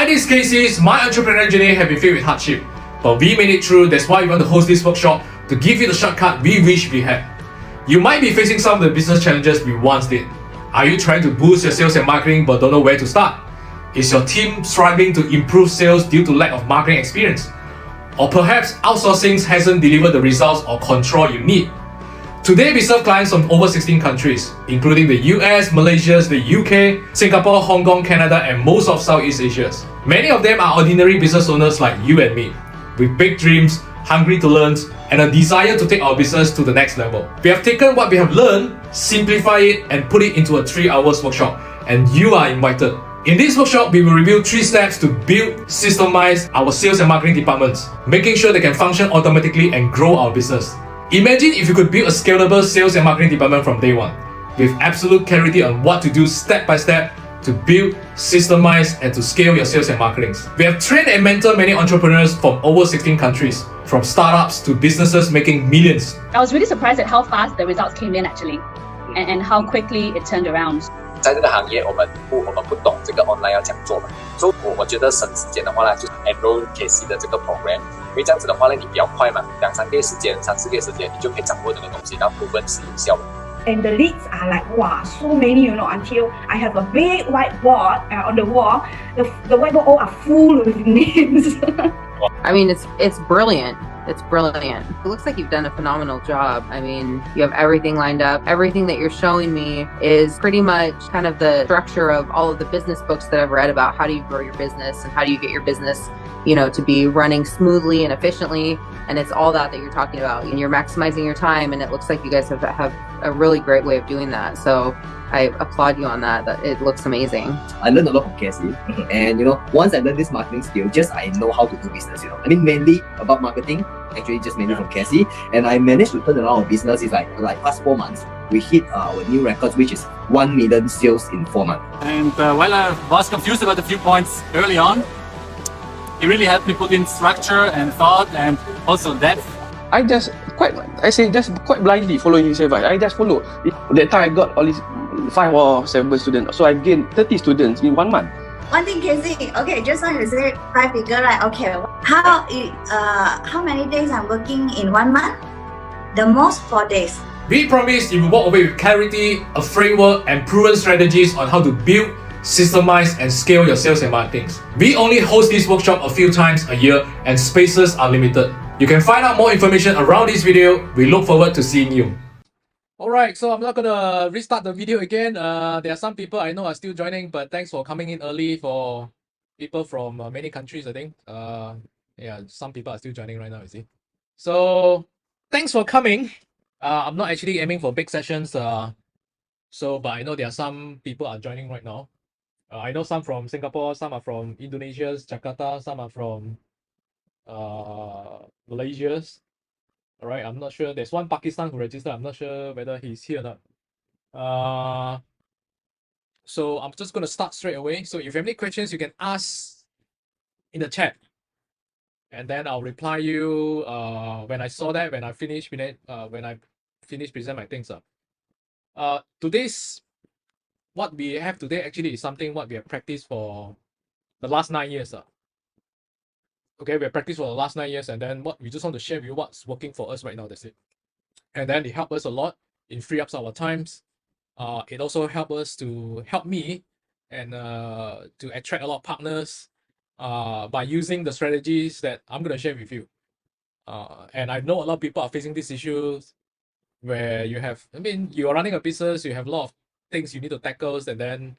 Despite these cases, my entrepreneurial journey have been filled with hardship, but we made it through. That's why we want to host this workshop to give you the shortcut we wish we had. You might be facing some of the business challenges we once did. Are you trying to boost your sales and marketing but don't know where to start? Is your team struggling to improve sales due to lack of marketing experience? Or perhaps outsourcing hasn't delivered the results or control you need? Today we serve clients from over 16 countries, including the US, Malaysia, the UK, Singapore, Hong Kong, Canada, and most of Southeast Asia. Many of them are ordinary business owners like you and me, with big dreams, hungry to learn, and a desire to take our business to the next level. We have taken what we have learned, simplify it, and put it into a 3-hour workshop, and you are invited. In this workshop, we will review 3 steps to build, systemize our sales and marketing departments, making sure they can function automatically and grow our business. Imagine if you could build a scalable sales and marketing department from day one, with absolute clarity on what to do step by step to build, systemize, and to scale your sales and marketing. We have trained and mentored many entrepreneurs from over 16 countries, from startups to businesses making millions. I was really surprised at how fast the results came in actually, and how quickly it turned around. 在这个行业，我们不懂这个 online 要怎样做嘛，所以我觉得省时间的话呢，就是 enroll KC 的这个 program， 因为这样子的话呢，你比较快嘛，2-3个月时间，3-4个月时间，你就可以掌握这个东西，然后部分是有效的。 And the leads are like, wow, so many, you know, until I have a big whiteboard on the wall. The whiteboard all are full with names. I mean, it's brilliant. It's brilliant. It looks like you've done a phenomenal job. I mean, you have everything lined up. Everything that you're showing me is pretty much kind of the structure of all of the business books that I've read about how do you grow your business and how do you get your business, you know, to be running smoothly and efficiently. And it's all that you're talking about. And you're maximizing your time, and it looks like you guys have a really great way of doing that. So I applaud you on that. That it looks amazing. I learned a lot from Cassie, and you know, once I learned this marketing skill, just I know how to do business. You know, I mean, mainly about marketing. Actually, just mainly from Cassie, and I managed to turn around our business. It's like past 4 months, we hit our new records, which is 1 million sales in 4 months. And while I was confused about a few points early on, it really helped me put in structure and thought and also depth. I just quite blindly following his advice. I just follow. That time I got all these 5 or 7 students, so I gained 30 students in 1 month. One thing, Casey. Okay, just now you said 5 figure, right? Okay, how many days I'm working in 1 month? The most 4 days. We promise you will walk away with clarity, a framework, and proven strategies on how to build, systemize, and scale your sales and marketing. We only host this workshop a few times a year, and spaces are limited. You can find out more information around this video. We look forward to seeing you. Alright, so I'm not gonna restart the video again. There are some people I know are still joining, but thanks for coming in early for people from many countries, I think. Yeah, some people are still joining right now, you see. So, thanks for coming. I'm not actually aiming for big sessions, but I know there are some people are joining right now. I know some from Singapore, some are from Indonesia, Jakarta, some are from Malaysia. All right, I'm not sure. There's one Pakistan who registered. I'm not sure whether he's here or not. So I'm just going to start straight away. So if you have any questions, you can ask in the chat, and then I'll reply you when I saw that, when I finish present my things up. Today's what we have today actually is something what we have practiced for the last 9 years. Okay, we have practiced for the last 9 years, and then what we just want to share with you what's working for us right now. That's it. And then it helped us a lot in free ups our times. It also helped me and to attract a lot of partners by using the strategies that I'm going to share with you. And I know a lot of people are facing these issues where you are running a business, you have a lot of things you need to tackle, and then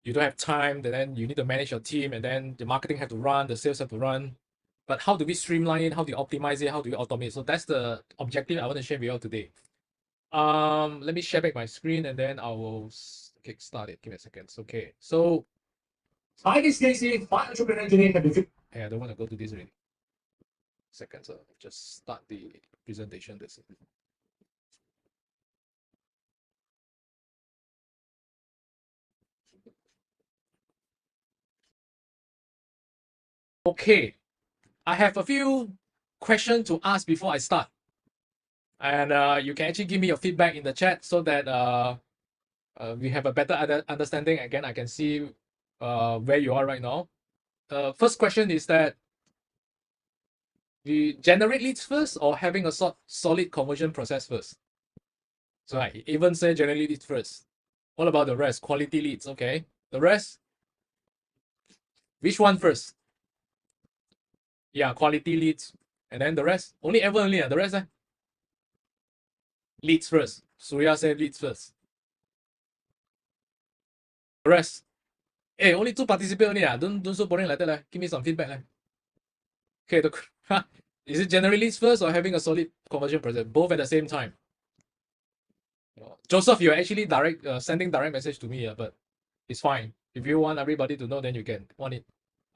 you don't have time, then you need to manage your team, and then the marketing have to run, the sales have to run. But how do we streamline it? How do you optimize it? How do we automate it? So that's the objective I want to share with you all today. Let me share back my screen, and then I will kickstart it. Give me a second. Okay. So, hi, this is Casey. My entrepreneurial journey have been. Hey, I don't want to go to this already. Second, so just start the presentation. That's it. Okay, I have a few questions to ask before I start. And you can actually give me your feedback in the chat so that we have a better understanding. Again, I can see where you are right now. first question is that you generate leads first or having a solid conversion process first? So I even say generate leads first. What about the rest? Quality leads, okay. The rest? Which one first? Yeah, quality leads. And then the rest? Only Evan only, the rest? Leads first. Surya said leads first. The rest? Hey, only 2 participants only. Don't so boring like that. Give me some feedback. Okay, is it generally leads first or having a solid conversion process? Both at the same time. Joseph, you're actually sending direct message to me, but it's fine. If you want everybody to know, then you can want it.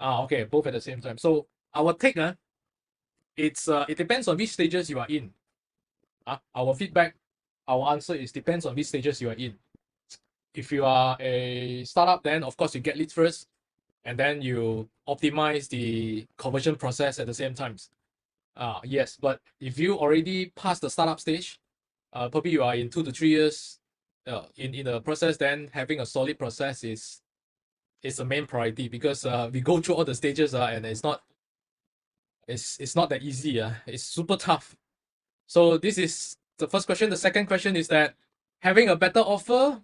Okay, both at the same time. So our take, it depends on which stages you are in. Our feedback, our answer is depends on which stages you are in. If you are a startup, then of course you get leads first, and then you optimize the conversion process at the same time. Yes, but if you already passed the startup stage, probably you are in 2 to 3 years in the process, then having a solid process is the main priority, because we go through all the stages and it's not that easy. It's super tough. So this is the first question. The second question is that having a better offer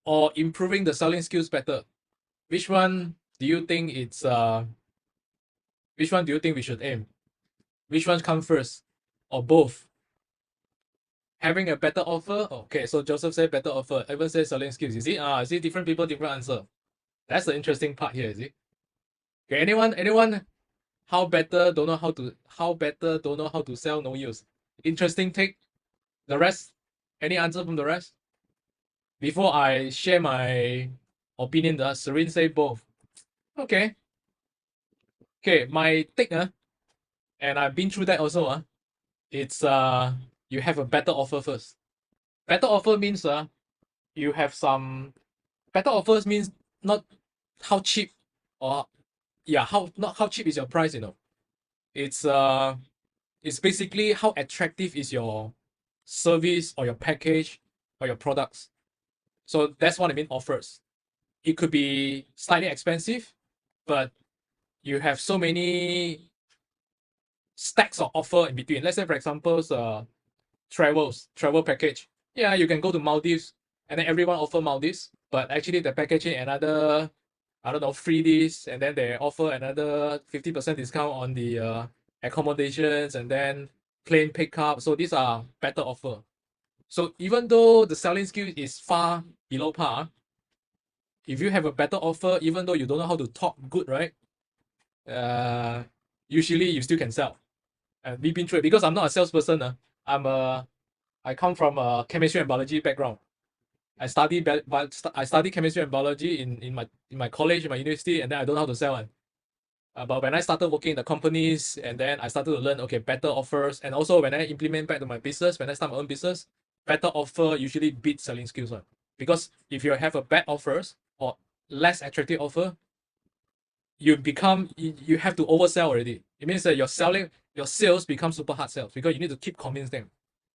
or improving the selling skills better. Which one do you think which one do you think we should aim? Which one come first? Or both? Having a better offer? Okay, so Joseph said better offer. Evan says selling skills. You see, different people, different answer. That's the interesting part here, is it? Okay, anyone how better don't know how to sell, no use. Interesting take. The rest? Any answer from the rest? Before I share my opinion, Serene say both. Okay. Okay, my take, and I've been through that also, it's you have a better offer first. Better offer means you have some better offers means not how cheap or not how cheap is your price, it's basically how attractive is your service or your package or your products. So that's what I mean offers. It could be slightly expensive, but you have so many stacks of offer in between. Let's say, for example, travel package. Yeah, you can go to Maldives and then everyone offer Maldives, but actually the packaging another, I don't know, free this, and then they offer another 50% discount on the accommodations and then plane pickup. So these are better offer. So even though the selling skill is far below par, if you have a better offer, even though you don't know how to talk good, right? Usually you still can sell. And we've been through it because I'm not a salesperson. I come from a chemistry and biology background. I study chemistry and biology in my college, in my university, and then I don't know how to sell. But when I started working in the companies, and then I started to learn, okay, better offers, and also when I implement back to my business, when I start my own business, better offer usually beats selling skills. Because if you have a bad offers or less attractive offer, you have to oversell already. It means that your sales become super hard sales because you need to keep convincing them.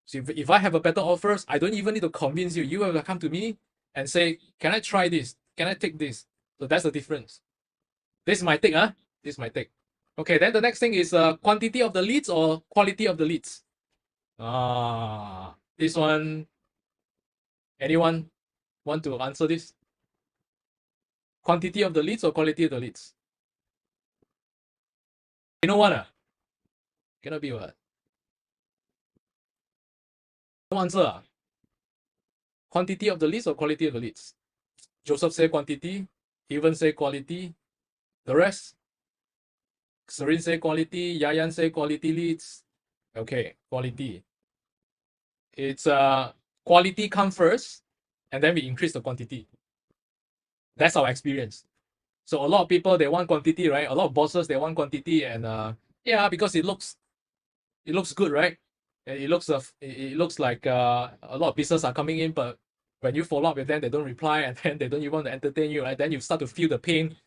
So if I have a better offers, I don't even need to convince you. You have to come to me and say, can I try this? Can I take this? So that's the difference. This is my take, This is my take. Okay, then the next thing is quantity of the leads or quality of the leads. This one, anyone want to answer this? Quantity of the leads or quality of the leads? You know what? Cannot be what? No answer. Quantity of the leads or quality of the leads? Joseph say quantity. Evan say quality. The rest? Serene say quality. Yayan say quality leads. Okay, quality. It's quality come first, and then we increase the quantity. That's our experience. So a lot of people, they want quantity, right? A lot of bosses, they want quantity, and because it looks good, right? It looks like a lot of business are coming in, but when you follow up with them, they don't reply, and then they don't even want to entertain you, right? Then you start to feel the pain.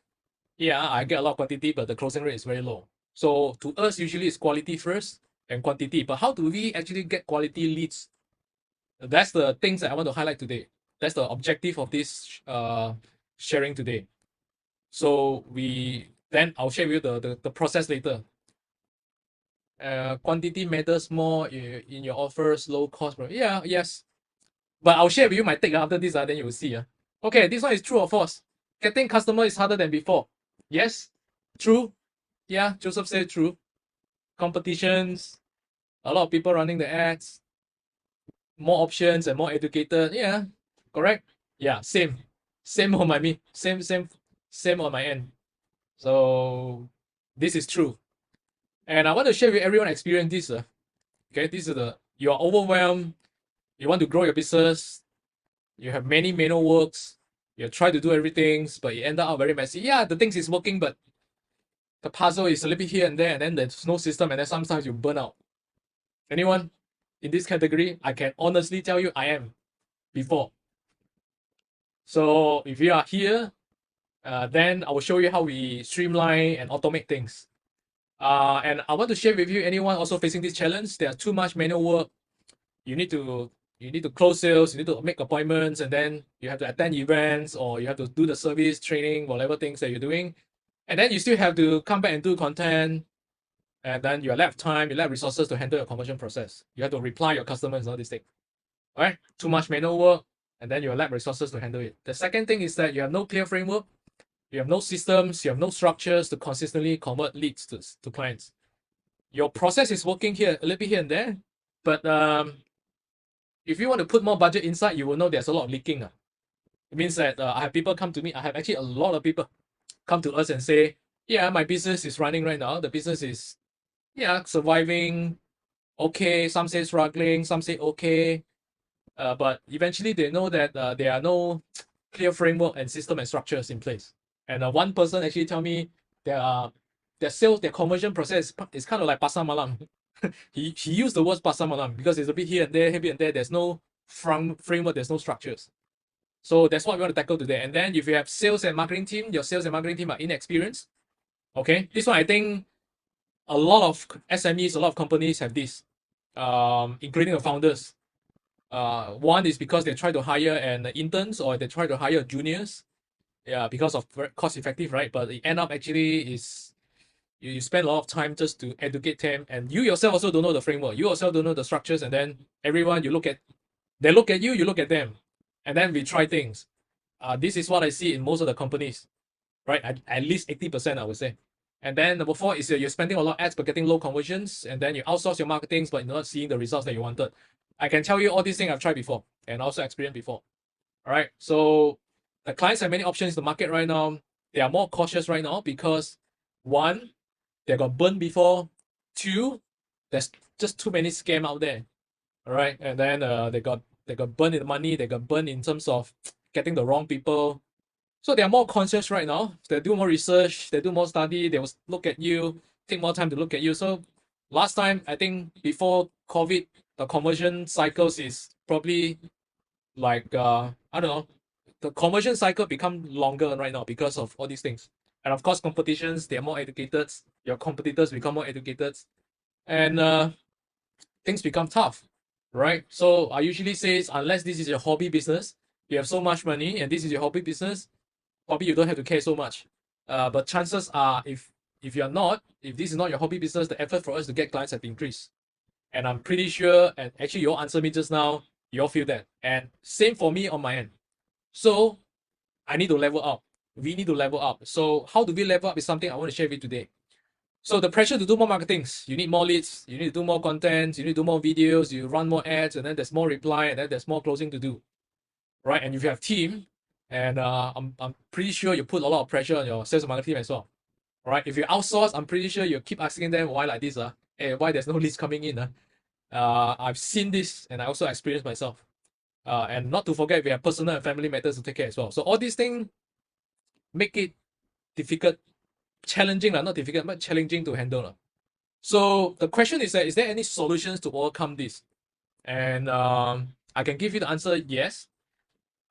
Yeah, I get a lot of quantity, but the closing rate is very low. So to us, usually it's quality first and quantity. But how do we actually get quality leads? That's the things that I want to highlight today. That's the objective of this sharing today. So Then I'll share with you the process later. Quantity matters more in your offers, low cost. Yeah, yes. But I'll share with you my take after this, then you will see. Okay, this one is true or false. Getting customer is harder than before. Yes, true. Yeah, Joseph said true. Competitions, a lot of people running the ads, more options and more educated. Yeah, correct. Yeah, same. Same on my same on my end. So this is true. And I want to share with everyone experience this. Okay, this is you're overwhelmed, you want to grow your business, you have many manual works, you try to do everything, but it ended up very messy. Yeah, the things is working, but the puzzle is a little bit here and there, and then there's no system, and then sometimes you burn out. Anyone in this category? I can honestly tell you I am before. So if you are here, then I will show you how we streamline and automate things. And I want to share with you anyone also facing this challenge. There's too much manual work. You need to close sales, you need to make appointments, and then you have to attend events, or you have to do the service training, whatever things that you're doing. And then you still have to come back and do content. And then you lack time, you lack resources to handle your conversion process. You have to reply your customers and all these things. All right? Too much manual work, and then you lack resources to handle it. The second thing is that you have no clear framework, you have no systems, you have no structures to consistently convert leads to clients. Your process is working here a little bit here and there, but if you want to put more budget inside, you will know there's a lot of leaking. It means that I have people come to me. I have actually a lot of people come to us and say, yeah, my business is running right now. The business is, yeah, surviving. Okay, some say struggling, some say okay. But eventually they know that there are no clear framework and system and structures in place. And one person actually tell me their sales, their conversion process is kind of like pasar malam. he used the words pasar malam because it's a bit here and there, heavy and there. There's no framework, there's no structures. So that's what we want to tackle today. And then if you have sales and marketing team, your sales and marketing team are inexperienced. Okay, this one I think a lot of SMEs, a lot of companies have this, including the founders. One is because they try to hire an interns, or they try to hire juniors. Yeah, because of cost effective, right? But it end up actually is you spend a lot of time just to educate them, and you yourself also don't know the framework. You yourself don't know the structures, and then everyone they look at you, you look at them, and then we try things. This is what I see in most of the companies, right? At least 80%, I would say. And then number 4 is you're spending a lot of ads but getting low conversions, and then you outsource your marketing but you're not seeing the results that you wanted. I can tell you all these things I've tried before and also experienced before. All right. So the clients have many options in the market right now. They are more cautious right now because 1, they got burned before. 2, there's just too many scams out there. All right. And then they got burned in money, they got burned in terms of getting the wrong people. So they are more conscious right now. They do more research, they do more study, they will look at you, take more time to look at you. So last time, I think before COVID, the conversion cycles is probably like I don't know, the conversion cycle become longer right now because of all these things. And of course, competitions, they are more educated, your competitors become more educated, and things become tough, right? So I usually say, unless this is your hobby business, you have so much money and this is your hobby business, probably you don't have to care so much. But chances are, if this is not your hobby business, the effort for us to get clients have increased. And I'm pretty sure, and actually you all answered me just now, you all feel that. And same for me on my end. So I need to level up. We need to level up. So how do we level up is something I want to share with you today. So the pressure to do more marketings, you need more leads, you need to do more content, you need to do more videos, you run more ads, and then there's more reply, and then there's more closing to do, right? And if you have team, and I'm pretty sure you put a lot of pressure on your sales and marketing team as well, right? If you outsource, I'm pretty sure you keep asking them why like this, hey, why there's no leads coming in, I've seen this, and I also experienced myself, and not to forget we have personal and family matters to take care as well. So all these things make it difficult. Challenging, not difficult, but challenging to handle. So the question is that, is there any solutions to overcome this? And I can give you the answer, yes.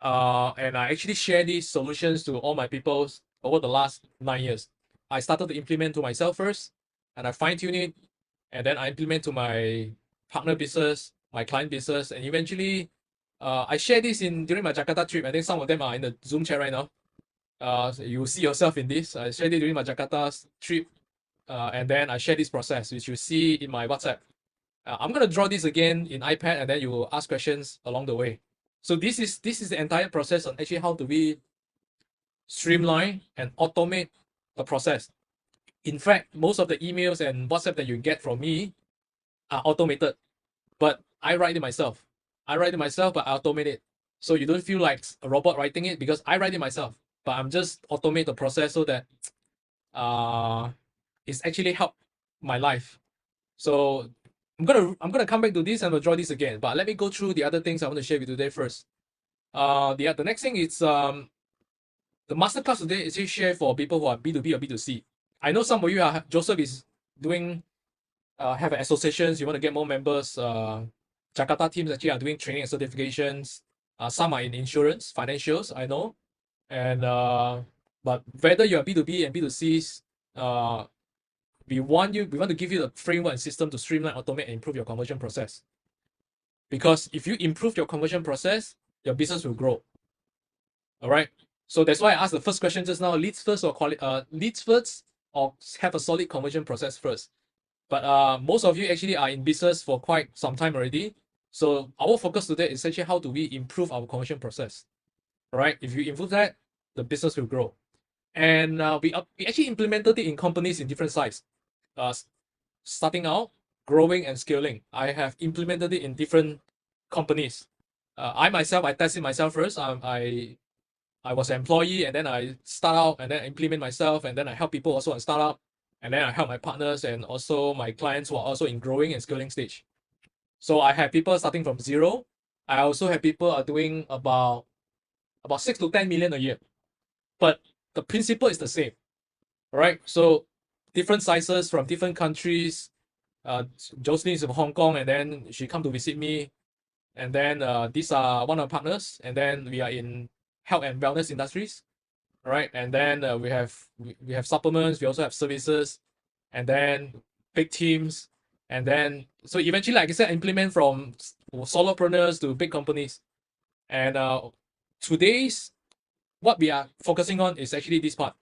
And I actually share these solutions to all my people over the last 9 years. I started to implement to myself first, and I fine-tune it, and then I implement to my partner business, my client business, and eventually I share this during my Jakarta trip. I think some of them are in the Zoom chat right now. So you see yourself in this. I shared it during my Jakarta trip, and then I share this process, which you see in my WhatsApp. I'm gonna draw this again in iPad, and then you will ask questions along the way. So this is the entire process on actually how do we streamline and automate the process. In fact, most of the emails and WhatsApp that you get from me are automated, but I write it myself. I write it myself, but I automate it. So you don't feel like a robot writing it because I write it myself, but I'm just automate the process so that it's actually helped my life. So I'm gonna come back to this and I'll draw this again. But let me go through the other things I want to share with you today first. The next thing is the masterclass today is actually share for people who are B2B or B2C. I know some of you are Joseph is doing have associations, you want to get more members. Jakarta teams actually are doing training and certifications. Some are in insurance, financials, I know. And but whether you're B2B and B2Cs, we want to give you the framework and system to streamline, automate, and improve your conversion process. Because if you improve your conversion process, your business will grow. All right. So that's why I asked the first question just now: leads first or leads first, or have a solid conversion process first. But most of you actually are in business for quite some time already. So our focus today is actually how do we improve our conversion process. All right. If you improve that, the business will grow. And we actually implemented it in companies in different size. Starting out, growing and scaling. I have implemented it in different companies. I tested myself first. I was an employee, and then I start out and then implement myself, and then I help people also on startup, and then I help my partners and also my clients who are also in growing and scaling stage. So I have people starting from zero. I also have people are doing about 6 to 10 million a year. But the principle is the same. Right? So different sizes from different countries. Jocelyn is from Hong Kong, and then she come to visit me. And then these are one of our partners, and then we are in health and wellness industries, right? And then we have supplements, we also have services, and then big teams, and then so eventually, like I said, implement from solopreneurs to big companies. And today's what we are focusing on is actually this part.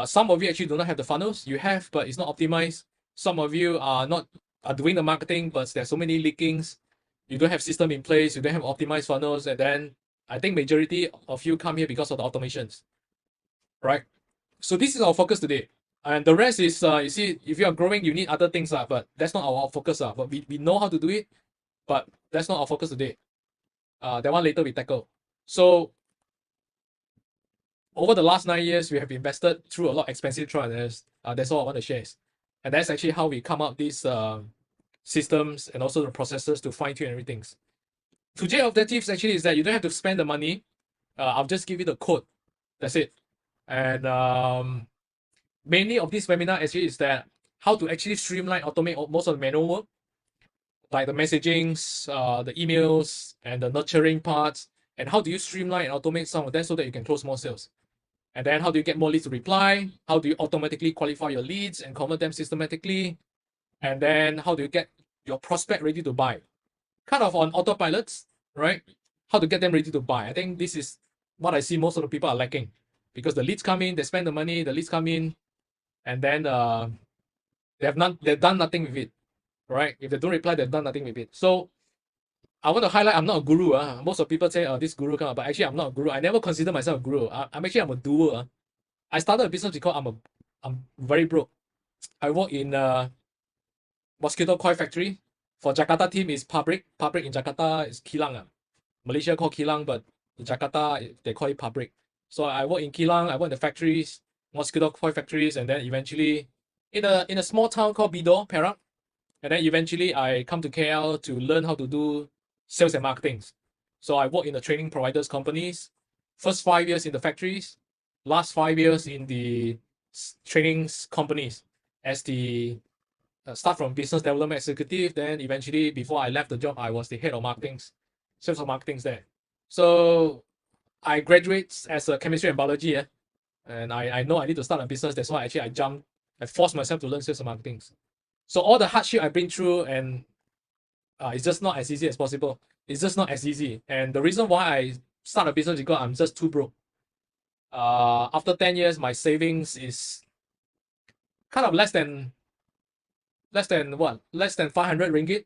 Some of you actually do not have the funnels. You have, but it's not optimized. Some of you are doing the marketing, but there's so many leakings. You don't have system in place. You don't have optimized funnels, and then I think majority of you come here because of the automations, right? So this is our focus today, and the rest is you see, if you are growing, you need other things, but that's not our focus, but we know how to do it, but that's not our focus today. That one later we tackle. So over the last 9 years, we have invested through a lot of expensive trials. That's all I want to share. And that's actually how we come up these systems and also the processes to fine tune everything. Today's objectives actually is that you don't have to spend the money. I'll just give you the code. That's it. And mainly of this webinar actually is that how to actually streamline, automate most of the manual work, like the messagings, the emails, and the nurturing parts, and how do you streamline and automate some of that so that you can close more sales. And then how do you get more leads to reply? How do you automatically qualify your leads and convert them systematically? And then how do you get your prospect ready to buy? Kind of on autopilots, right? How to get them ready to buy. I think this is what I see most of the people are lacking, because the leads come in, they spend the money, the leads come in, and then they've done nothing with it, right? If they don't reply, they've done nothing with it. So I want to highlight, I'm not a guru. Most of people say, this guru kind of, but actually I'm not a guru. I never consider myself a guru. I'm a doer. I started a business because I'm very broke. I work in mosquito coil factory. For Jakarta team is pabrik. Pabrik in Jakarta is kilang. Malaysia call kilang, but in Jakarta they call it pabrik. So I work in kilang. I work in the factories, mosquito coil factories, and then eventually in a small town called Bidor, Perak. And then eventually I come to KL to learn how to do sales and marketing. So I work in the training providers companies. First 5 years in the factories, last 5 years in the trainings companies as the start from business development executive. Then eventually, before I left the job, I was the head of marketing, sales of marketing there. So I graduate as a chemistry and biology, and I know I need to start a business. That's why actually I forced myself to learn sales and marketing. So all the hardship I've been through, and it's just not as easy as possible. It's just not as easy. And the reason why I start a business is because I'm just too broke. After 10 years, my savings is kind of less than what? Less than 500 ringgit.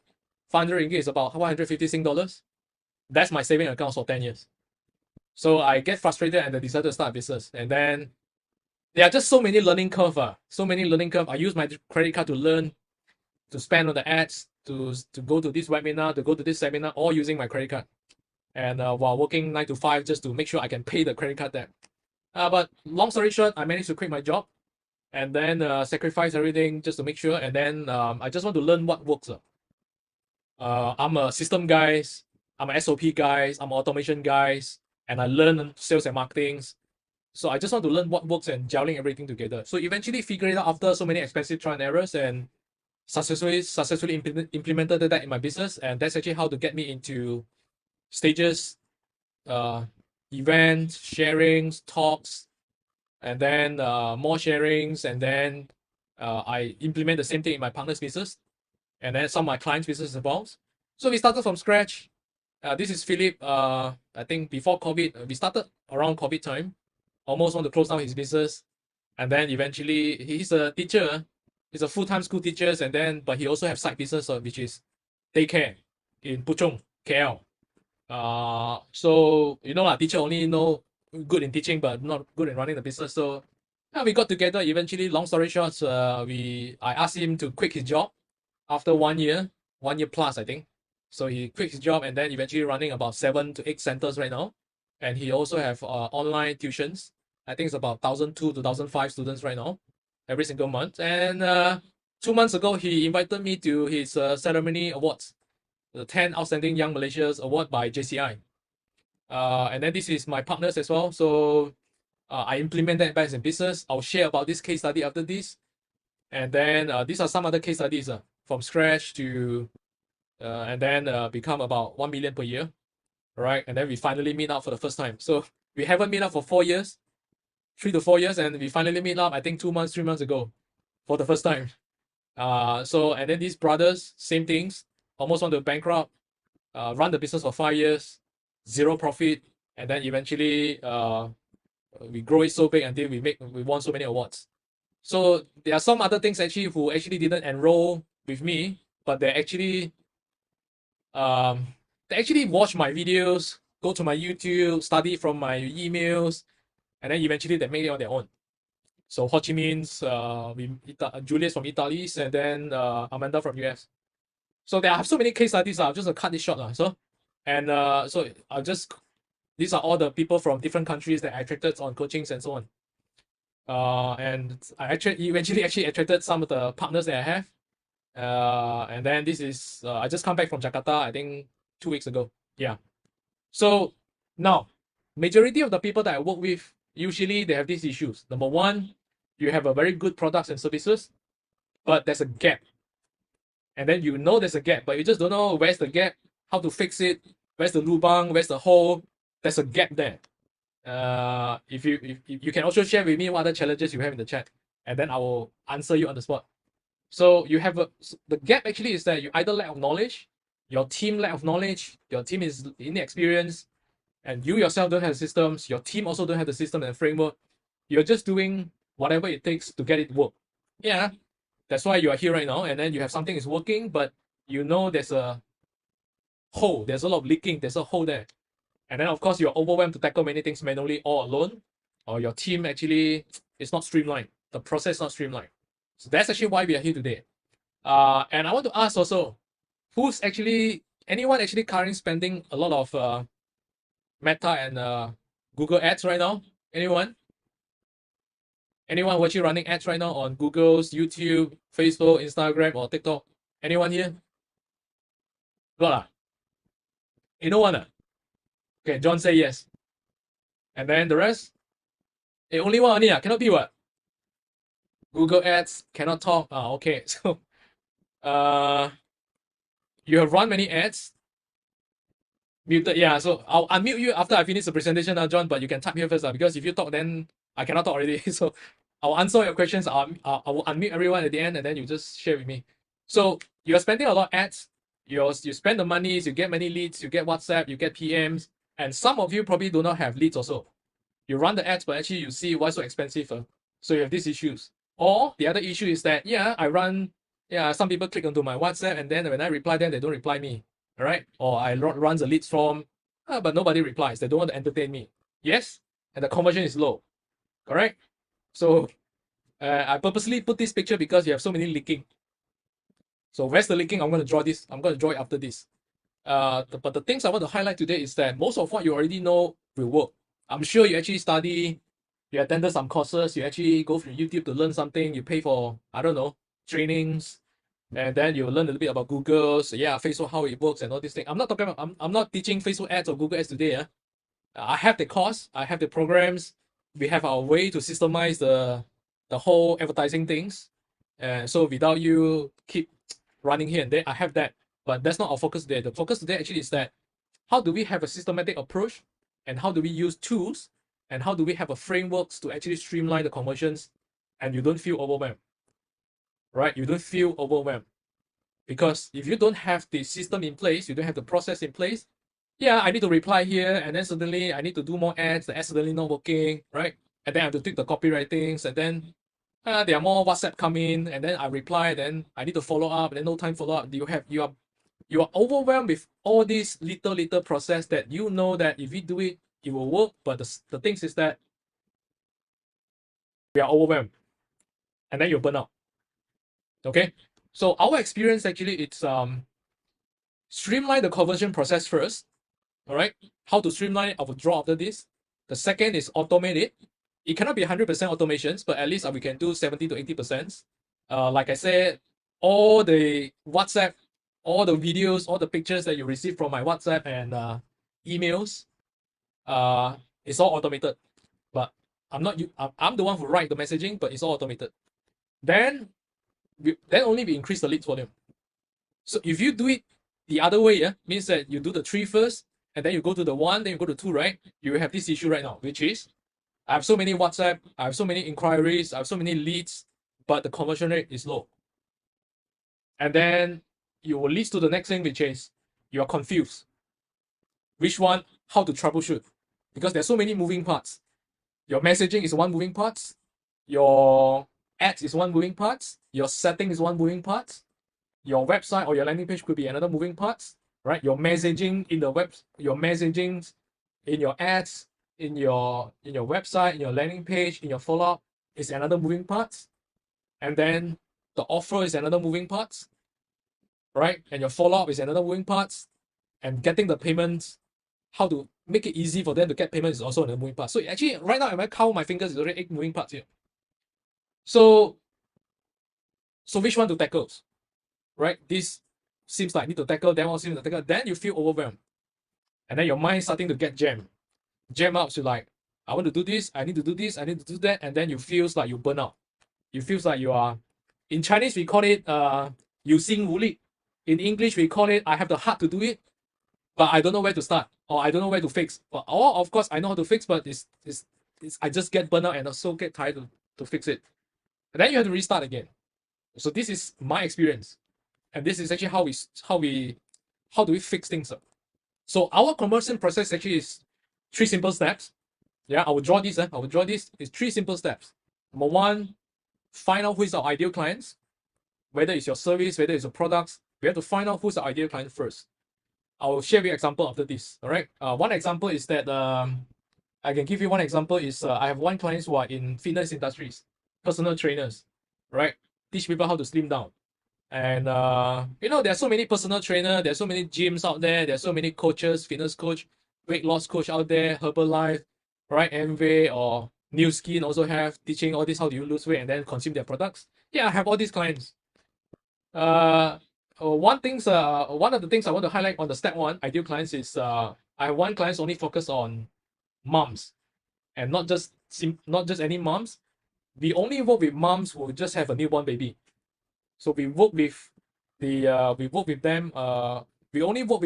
500 ringgit is about 150 Sing dollars. That's my saving account for 10 years. So I get frustrated and I decided to start a business. And then there are just so many learning curve. So many learning curve. I use my credit card to learn, to spend on the ads, to go to this webinar, to go to this seminar, all using my credit card. And while working 9 to 5 just to make sure I can pay the credit card debt. But long story short, I managed to quit my job and then sacrifice everything just to make sure. And then I just want to learn what works. I'm a system guys, I'm an SOP guys, I'm an automation guys, and I learn sales and marketing. So I just want to learn what works and gelling everything together. So eventually figure it out after so many expensive trial and errors and successfully implemented that in my business. And that's actually how to get me into stages, events, sharings, talks, and then more sharings. And then I implement the same thing in my partner's business and then some of my clients' business as well. So we started from scratch. This is Philip. I think before COVID, we started around COVID time. Almost want to close down his business, and then eventually he's a teacher. He's a full-time school teacher, and then but he also have side business, which is daycare in Puchong, KL. So you know, teacher only know good in teaching, but not good in running the business. So we got together. Eventually, long story short, I asked him to quit his job after 1 year, 1 year plus, I think. So he quit his job and then eventually running about 7 to 8 centers right now. And he also have online tuitions. I think it's about 1,002 to 1,005 students right now, every single month. And 2 months ago, he invited me to his ceremony awards, the 10 Outstanding Young Malaysians Award by JCI. And then this is my partners as well. So I implement that back in business. I'll share about this case study after this. And then these are some other case studies from scratch to, and then become about 1 million per year. Right, and then we finally meet up for the first time. So we haven't met up for 4 years, 3 to 4 years, and we finally meet up, I think 2 months, 3 months ago for the first time. And then these brothers, same things, almost want to bankrupt, run the business for 5 years, zero profit, and then eventually we grow it so big until we won so many awards. So there are some other things actually who actually didn't enroll with me, but they actually watch my videos, go to my YouTube, study from my emails, and then eventually they make it on their own. So Ho Chi Minh's, Julius from Italy, and then Amanda from US. So there are so many case studies. I'll just cut this short. So I'll just, these are all the people from different countries that I attracted on coachings and so on. And I eventually attracted some of the partners that I have. And then this is, I just come back from Jakarta, I think 2 weeks ago. Yeah. So now, majority of the people that I work with, usually they have these issues. Number one, you have a very good products and services, but there's a gap. And then you know there's a gap, but you just don't know where's the gap, how to fix it, where's the lubang, where's the hole. There's a gap there. If you can also share with me what other challenges you have in the chat, and then I will answer you on the spot. So you have the gap actually is that you either lack of knowledge, your team lack of knowledge, your team is inexperienced, and you yourself don't have systems, your team also don't have the system and framework. You're just doing whatever it takes to get it work. Yeah, that's why you are here right now, and then you have something is working, but you know there's a hole, there's a lot of leaking, there's a hole there. And then of course you're overwhelmed to tackle many things manually all alone, or your team actually is not streamlined, the process not streamlined. So that's actually why we are here today. And I want to ask also, anyone actually currently spending a lot of Meta and Google ads right now? Anyone? Anyone who actually running ads right now on Google's, YouTube, Facebook, Instagram, or TikTok? Anyone here? Not no one. Okay, John say yes. And then the rest? Only one only, cannot be what? Google ads, cannot talk. Okay. So you have run many ads. Muted, yeah. So I'll unmute you after I finish the presentation, John, but you can type here first, because if you talk, then I cannot talk already. So I'll answer your questions. I will unmute everyone at the end, and then you just share with me. So you're spending a lot of ads. You spend the money, you get many leads, you get WhatsApp, you get PMs, and some of you probably do not have leads also. You run the ads, but actually you see why so expensive. So you have these issues. Or the other issue is that, some people click onto my WhatsApp and then when I reply them, they don't reply me. All right. Or I run the leads form, but nobody replies. They don't want to entertain me. Yes. And the conversion is low. Correct. So I purposely put this picture because you have so many leaking. So where's the leaking? I'm going to draw this. I'm going to draw it after this. But the things I want to highlight today is that most of what you already know will work. I'm sure you actually study, you attended some courses, you actually go through YouTube to learn something, you pay for, I don't know, trainings, and then you learn a little bit about Google, so Facebook, how it works and all these things. I'm not talking about, I'm not teaching Facebook ads or Google ads today. I have the course, I have the programs, we have our way to systemize the whole advertising things. And so without you keep running here and there, I have that. But that's not our focus today. The focus today actually is that how do we have a systematic approach and how do we use tools and how do we have a frameworks to actually streamline the conversions and you don't feel overwhelmed, right? You don't feel overwhelmed because if you don't have the system in place, you don't have the process in place. Yeah, I need to reply here and then suddenly I need to do more ads, the ads suddenly not working, right? And then I have to tweak the copywritings and then there are more WhatsApp come in and then I reply, then I need to follow up and then no time follow up. You are overwhelmed with all these little process that you know that if you do it, it will work. But the things is that we are overwhelmed and then you burn out. Okay. So our experience actually it's streamline the conversion process first. All right. How to streamline it, I will draw after this. The second is automate it. It cannot be 100% automations, but at least we can do 70 to 80%. Like I said, all the WhatsApp, all the videos, all the pictures that you receive from my WhatsApp and emails, it's all automated. But I'm the one who write the messaging, but it's all automated. Then only we increase the leads volume. So if you do it the other way, means that you do the 3 first, and then you go to the 1, then you go to 2, right? You have this issue right now, which is I have so many WhatsApp, I have so many inquiries, I have so many leads, but the conversion rate is low. And then you will lead to the next thing, which is you are confused. Which one, how to troubleshoot? Because there's so many moving parts. Your messaging is one moving part, your ads is one moving part, your setting is one moving part, your website or your landing page could be another moving part, right? Your messaging in the web, your messaging in your ads, in your website, in your landing page, in your follow-up is another moving part. And then the offer is another moving part, right? And your follow-up is another moving part. And getting the payments, how to make it easy for them to get payments is also another moving part. So actually, right now, if I count my fingers, it's already 8 moving parts here. So which one to tackle, right? This seems like I need to tackle, that one seems to tackle. Then you feel overwhelmed. And then your mind starting to get jammed. Jam up to like, I want to do this, I need to do this, I need to do that, and then you feels like you burn out. You feels like you are, in Chinese we call it 有心无力. In English we call it I have the heart to do it, but I don't know where to start, or I don't know where to fix. But of course I know how to fix, but it's I just get burnt out and also get tired to fix it. And then you have to restart again. So this is my experience, and this is actually how do we fix things up. So our conversion process actually is 3 simple steps. Yeah, I will draw this. I will draw this. It's 3 simple steps. Number 1, find out who is our ideal clients. Whether it's your service, whether it's your products, we have to find out who's the ideal client first. I will share with you an example after this. All right. One example is that I can give you one example is I have one client who are in fitness industries, personal trainers, right? Teach people how to slim down. And there are so many personal trainers, there are so many gyms out there, there are so many coaches, fitness coach, weight loss coach out there, Herbalife, right? Amway or New Skin also have teaching all this, how do you lose weight and then consume their products. Yeah, I have all these clients. One of the things I want to highlight on the step 1 ideal clients is I have one client only focus on moms, and not just any moms. We only work with moms who just have a newborn baby. So we work with we only work with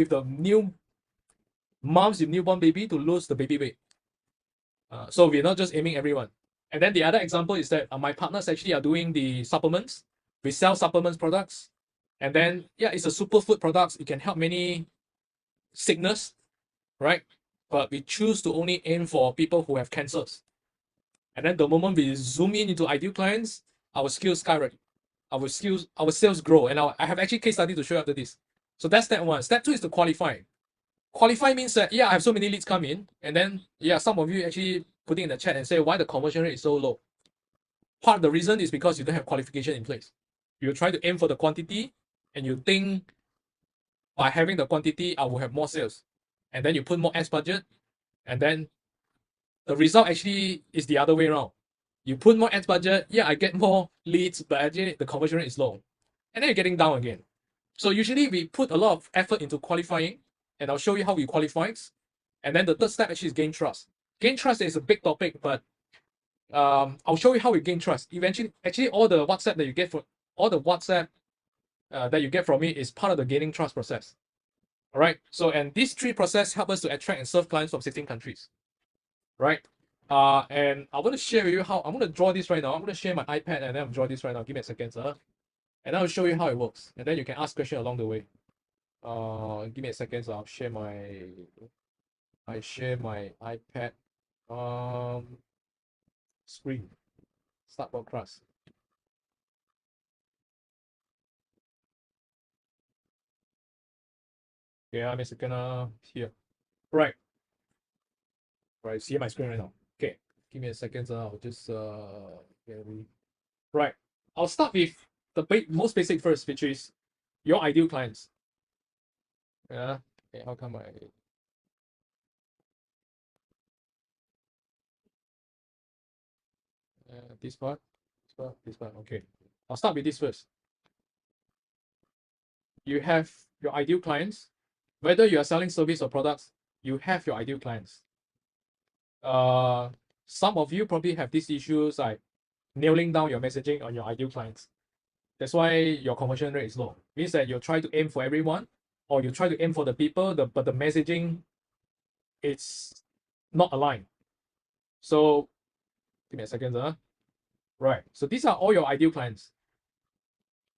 the new moms with newborn baby to lose the baby weight. So we're not just aiming everyone. And then the other example is that my partners actually are doing the supplements. We sell supplements products. And then, it's a superfood products. It can help many sickness, right? but we choose to only aim for people who have cancers. And then the moment we zoom in into ideal clients, our skills skyrocket. Our sales grow. And I have actually case study to show you after this. So that's step one. Step two is to qualify. Qualify means that, yeah, I have so many leads come in. And then, yeah, some of you actually putting in the chat and say why the conversion rate is so low. Part of the reason is because you don't have qualification in place. You try to aim for the quantity and you think by having the quantity, I will have more sales. And then you put more ads budget, and then the result actually is the other way around. You put more ads budget, yeah, I get more leads, but actually the conversion rate is low. And then you're getting down again. So usually we put a lot of effort into qualifying, and I'll show you how we qualify. And then the third step actually is gain trust. Gain trust is a big topic, but I'll show you how we gain trust. Eventually, actually, all the WhatsApp that you get from me is part of the gaining trust process. All right. So, and these three processes help us to attract and serve clients from 16 countries. Right. And I want to share with you how I'm going to draw this right now. I'm going to share my iPad and then I'll draw this right now. Give me a second, sir. And I'll show you how it works. And then you can ask questions along the way. Give me a second. So I'll share my iPad screen. Start broadcast. Yeah, I'm a second here. Right. Right, see my screen right now. Okay, give me a second. I'll just right. I'll start with the most basic first, which is your ideal clients. Yeah. Okay, how come this part, this part. Okay, I'll start with this first. You have your ideal clients. Whether you are selling service or products, you have your ideal clients. Some of you probably have these issues like nailing down your messaging on your ideal clients. That's why your conversion rate is low. Means that you try to aim for everyone, or you try to aim for the people, but the messaging it's not aligned. So give me a second, Right. So these are all your ideal clients.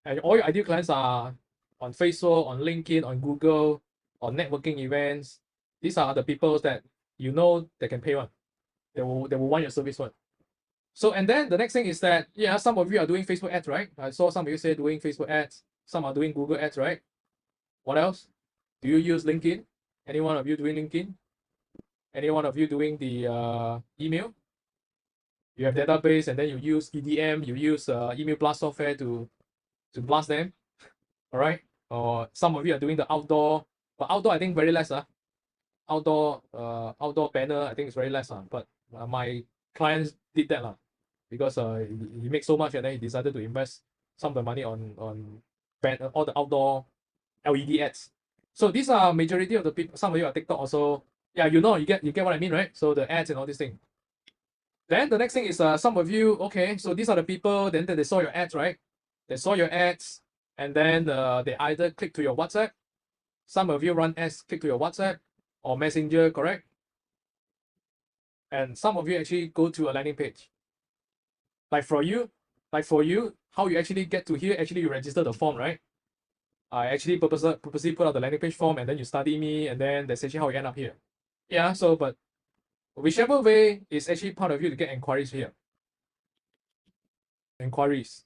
And all your ideal clients are on Facebook, on LinkedIn, on Google, on networking events. These are the people that you know they can pay one. They will want your service one. So, and then the next thing is that, yeah, some of you are doing Facebook ads, right? I saw some of you say doing Facebook ads. Some are doing Google ads, right? What else? Do you use LinkedIn? Any one of you doing LinkedIn? Any one of you doing the email? You have database and then you use EDM, you use email blast software to blast them, all right? Or some of you are doing the outdoor, but outdoor I think very less. Outdoor banner I think it's very less. But my clients did that because he makes so much and then he decided to invest some of the money on all the outdoor LED ads. So these are majority of the people. Some of you are TikTok also. Yeah, you get what I mean, right? So the ads and all these things. Then the next thing is some of you, okay, so these are the people, then they saw your ads, right? They saw your ads and then they either click to your WhatsApp. Some of you run ads, click to your WhatsApp or Messenger, correct? And some of you actually go to a landing page. Like for you, how you actually get to here, actually you register the form, right? I actually purposely put out the landing page form and then you study me and then that's actually how you end up here. Yeah, so but whichever way is actually part of you to get inquiries here. Inquiries.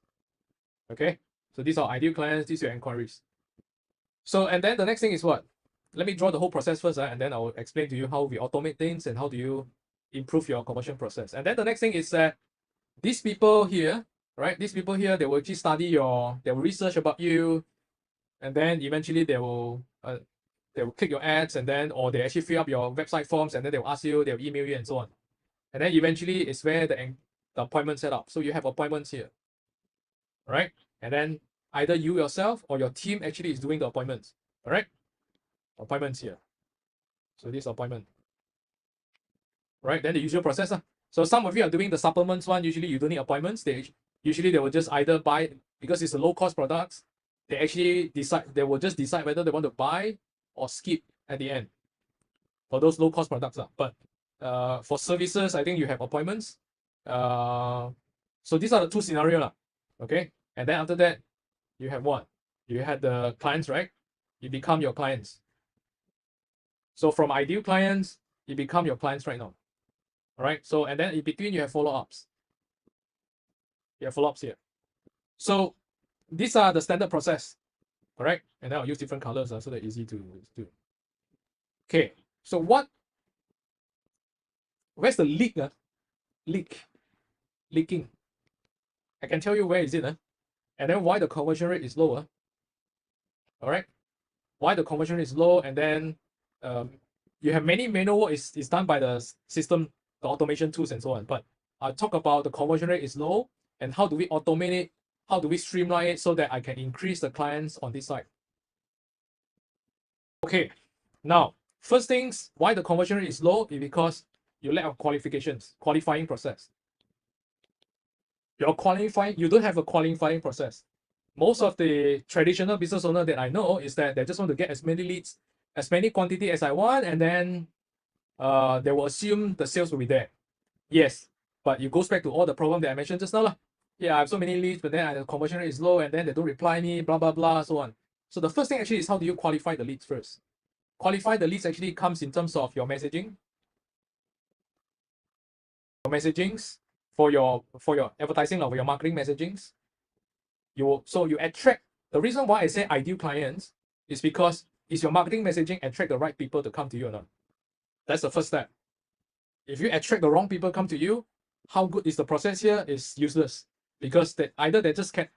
Okay, so these are ideal clients, these are your inquiries. So, and then the next thing is what? Let me draw the whole process first, and then I'll explain to you how we automate things and how do you improve your conversion process. And then the next thing is that these people here, right? These people here, they will actually study they will research about you, and then eventually they will click your ads, and then or they actually fill up your website forms, and then they will ask you, they'll email you, and so on. And then eventually it's where the appointment set up. So you have appointments here, right? And then either you yourself or your team actually is doing the appointments. All right, appointments here. So this appointment, right? Then the usual process. So some of you are doing the supplements one. Usually you don't need appointments. They will just either buy, because it's a low cost products. They actually will just decide whether they want to buy or skip at the end for those low cost products. But for services, I think you have appointments. So these are the two scenarios. Okay. And then after that, you have what? You had the clients, right? You become your clients. So from ideal clients, it become your clients right now. All right. So, and then in between you have follow-ups. You have follow-ups here. So these are the standard process. Correct. And then I'll use different colors so they're easy to do. Okay. So where's the leak? Leaking. I can tell you where is it. And then why the conversion rate is lower. All right. Why the conversion rate is low, and then you have many manual work is done by the system, the automation tools and so on. But I'll talk about the conversion rate is low and how do we automate it, how do we streamline it so that I can increase the clients on this side. Okay, now first things why the conversion rate is low is because you lack of qualifying process. You don't have a qualifying process. Most of the traditional business owner that I know is that they just want to get as many leads, as many quantity as I want, and then they will assume the sales will be there. Yes, but it goes back to all the problem that I mentioned just now. Yeah, I have so many leads, but then the conversion rate is low, and then they don't reply me, blah, blah, blah, so on. So the first thing actually is how do you qualify the leads first? Qualify the leads actually comes in terms of your messaging. Your messagings for your advertising or your marketing messagings. You attract. The reason why I say ideal clients is because is your marketing messaging attract the right people to come to you or not? That's the first step. If you attract the wrong people come to you, how good is the process here is useless because either they just can't.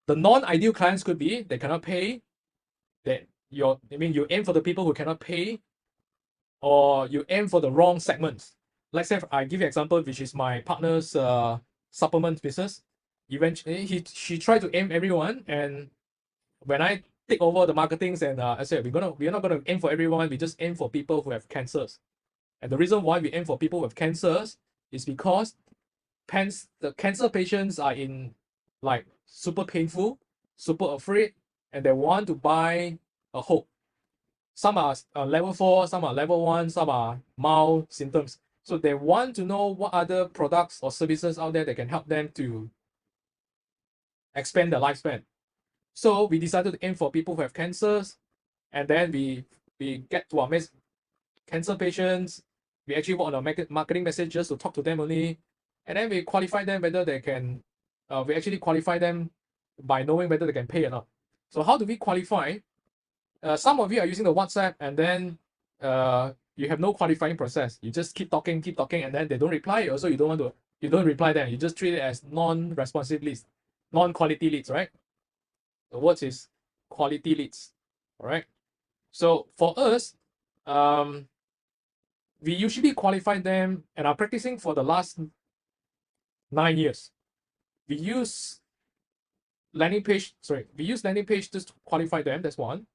The non-ideal clients could be they cannot pay. You aim for the people who cannot pay, or you aim for the wrong segments. Like say I give you an example, which is my partner's supplement business. Eventually, she tried to aim everyone, and when I take over the marketings, and I said we're not gonna aim for everyone. We just aim for people who have cancers. And the reason why we aim for people with cancers is because the cancer patients are in like super painful, super afraid, and they want to buy a hope. Some are level 4, some are level 1, some are mild symptoms. So they want to know what other products or services out there that can help them to expand their lifespan. So we decided to aim for people who have cancers, and then we get to our cancer patients. We actually work on our marketing messages to talk to them only, and then we qualify them whether they can. We actually qualify them by knowing whether they can pay or not. So how do we qualify? Some of you are using the WhatsApp, and then you have no qualifying process. You just keep talking, and then they don't reply. Also, you don't reply them. You just treat it as non-responsive leads, non-quality leads, right? The word is quality leads. All right. So for us, we usually qualify them, and are practicing for the last 9 years. We use landing page just to qualify them. That's one.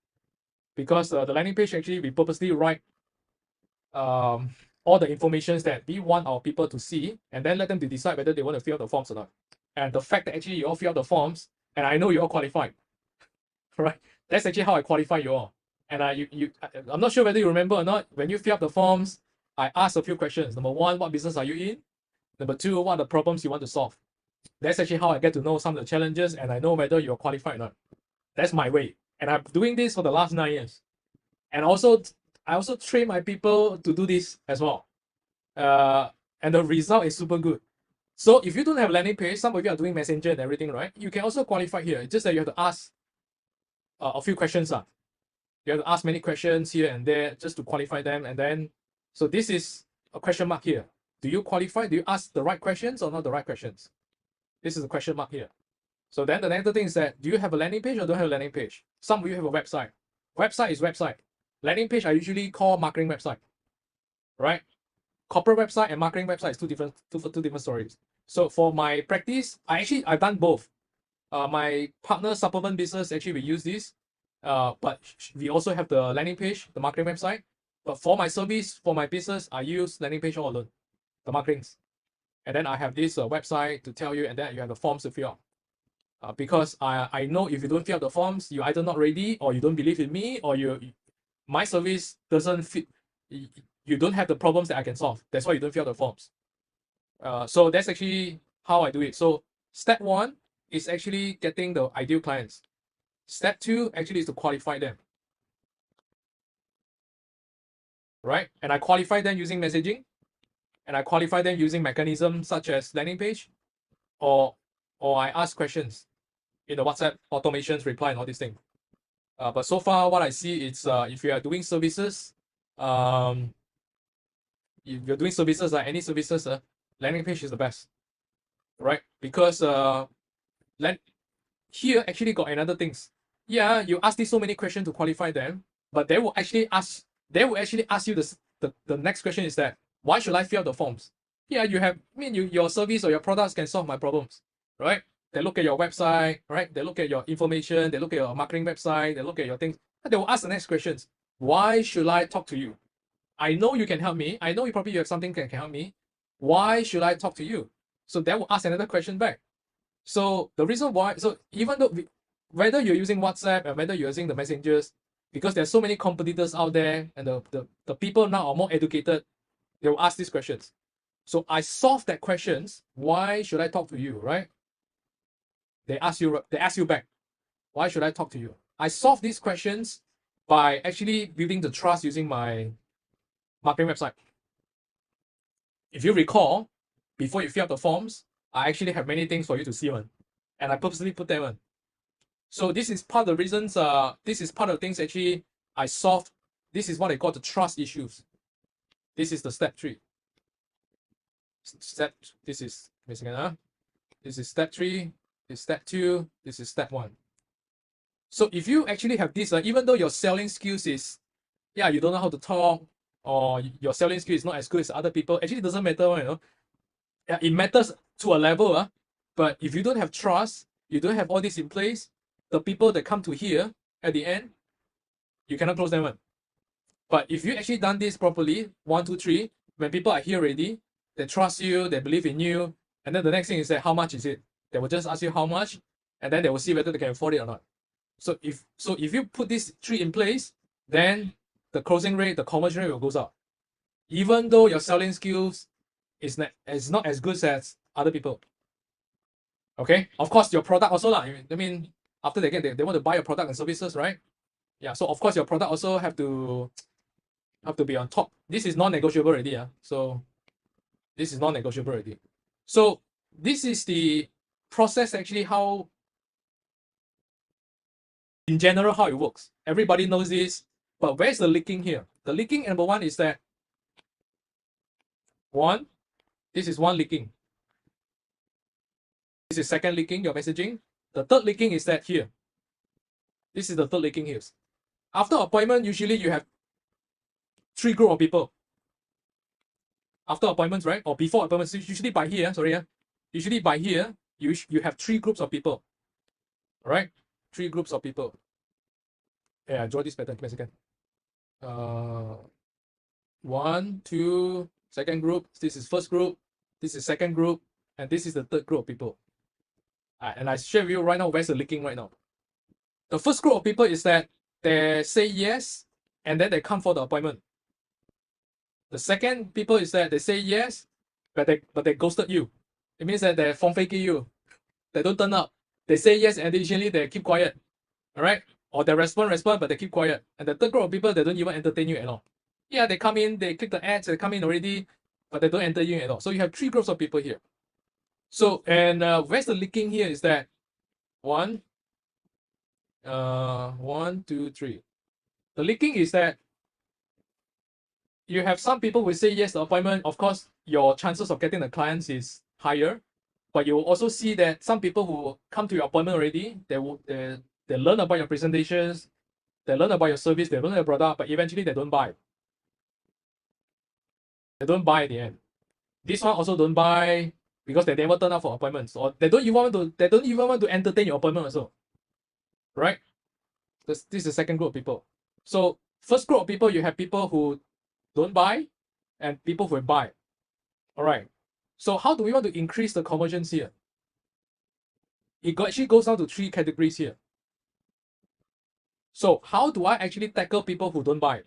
Because the landing page actually we purposely write all the information that we want our people to see, and then let them to decide whether they want to fill out the forms or not. And the fact that actually you all fill out the forms, and I know you all qualified, right? That's actually how I qualify you all. And I'm not sure whether you remember or not. When you fill up the forms, I ask a few questions. Number one, what business are you in? Number two, what are the problems you want to solve? That's actually how I get to know some of the challenges, and I know whether you're qualified or not. That's my way. And I'm doing this for the last 9 years. And I also train my people to do this as well. And the result is super good. So if you don't have landing page, some of you are doing messenger and everything, right? You can also qualify here. It's just that you have to ask a few questions. You have to ask many questions here and there just to qualify them. And then, so this is a question mark here. Do you qualify? Do you ask the right questions or not the right questions? This is a question mark here. So then the next thing is that, do you have a landing page or don't have a landing page? Some of you have a website. Website is website. Landing page I usually call marketing website, right? Corporate website and marketing website is two different stories. So for my practice, I've done both. My partner supplement business, actually we use this, but we also have the landing page, the marketing website. But for my service, for my business, I use landing page all alone, the marketings. And then I have this website to tell you, and then you have the forms to fill out. Because I know if you don't fill out the forms, you're either not ready, or you don't believe in me, or my service doesn't fit. You don't have the problems that I can solve. That's why you don't fill out the forms. So that's actually how I do it. So step 1 is actually getting the ideal clients. Step 2 actually is to qualify them. right? And I qualify them using messaging, and I qualify them using mechanisms such as landing page, or I ask questions in the WhatsApp automations, reply, and all these things. But so far, what I see is if you are doing services, if you're doing services like any services, landing page is the best, right? Because here actually got another things. Yeah, you ask these so many questions to qualify them, but they will actually ask you the next question is that why should I fill out the forms? Yeah, your service or your products can solve my problems, right? They look at your website, right? They look at your information, they look at your marketing website, they look at your things, and they will ask the next questions. Why should I talk to you? I know you can help me. I know you probably have something that can help me. Why should I talk to you? So they will ask another question back. So the reason why, so even though whether you're using WhatsApp and whether you're using the messengers, because there's so many competitors out there and the people now are more educated, they will ask these questions. So I solve that questions. Why should I talk to you, right? They ask you back. Why should I talk to you? I solve these questions by actually building the trust using my marketing website. If you recall, before you fill out the forms, I actually have many things for you to see on, and I purposely put them on. So this is part of the reasons. This is part of the things actually I solved. This is what I call the trust issues. This is the step 3. This is This is step 3. This is step 2. This is step 1. So if you actually have this, even though your selling skills is, you don't know how to talk, or your selling skill is not as good as other people, actually it doesn't matter, Yeah, it matters to a level, but if you don't have trust, you don't have all this in place, the people that come to here at the end, you cannot close them on. But if you actually done this properly, 1, 2, 3, when people are here already, they trust you, they believe in you, and then the next thing is that how much is it? They will just ask you how much, and then they will see whether they can afford it or not. So if you put these 3 in place, then the closing rate, the conversion rate will go up. Even though your selling skills is not as good as other people. Okay, of course your product also lah. I mean, after they want to buy your product and services, right? Yeah, so of course your product also have to be on top. This is non-negotiable already. So this is non-negotiable already. So this is the process actually, how in general how it works. Everybody knows this, but where's the leaking here? The leaking, number 1, is that this is one leaking. This is second leaking, your messaging. The third leaking is that here. This is the third leaking here. After appointment, usually you have 3 group of people. After appointments, right? Or before appointments, usually by here, usually by here, you have 3 groups of people. Right? 3 groups of people. Yeah, draw this pattern. Give me a second. 1, 2, second group. This is first group. This is second group. And this is the third group of people. And I share with you right now where's the leaking right now. The first group of people is that they say yes, and then they come for the appointment. The second people is that they say yes, but they ghosted you. It means that they're phone faking you. They don't turn up. They say yes, and additionally they keep quiet. All right? Or they respond, but they keep quiet. And the third group of people, they don't even entertain you at all. Yeah, they come in, they click the ads, they come in already, but they don't enter you at all. So you have 3 groups of people here. So, and where's the leaking here is that 1, 2, 3. The leaking is that you have some people who say yes to the appointment. Of course, your chances of getting the clients is higher, but you will also see that some people who come to your appointment already, they learn about your presentations, they learn about your service, they learn your product, but eventually they don't buy. They don't buy at the end. This one also don't buy because they never turn up for appointments, or they don't even want to entertain your appointment also. Right? This is the second group of people. So first group of people, you have people who don't buy and people who buy. All right. So how do we want to increase the conversions here? It actually goes down to 3 categories here. So how do I actually tackle people who don't buy?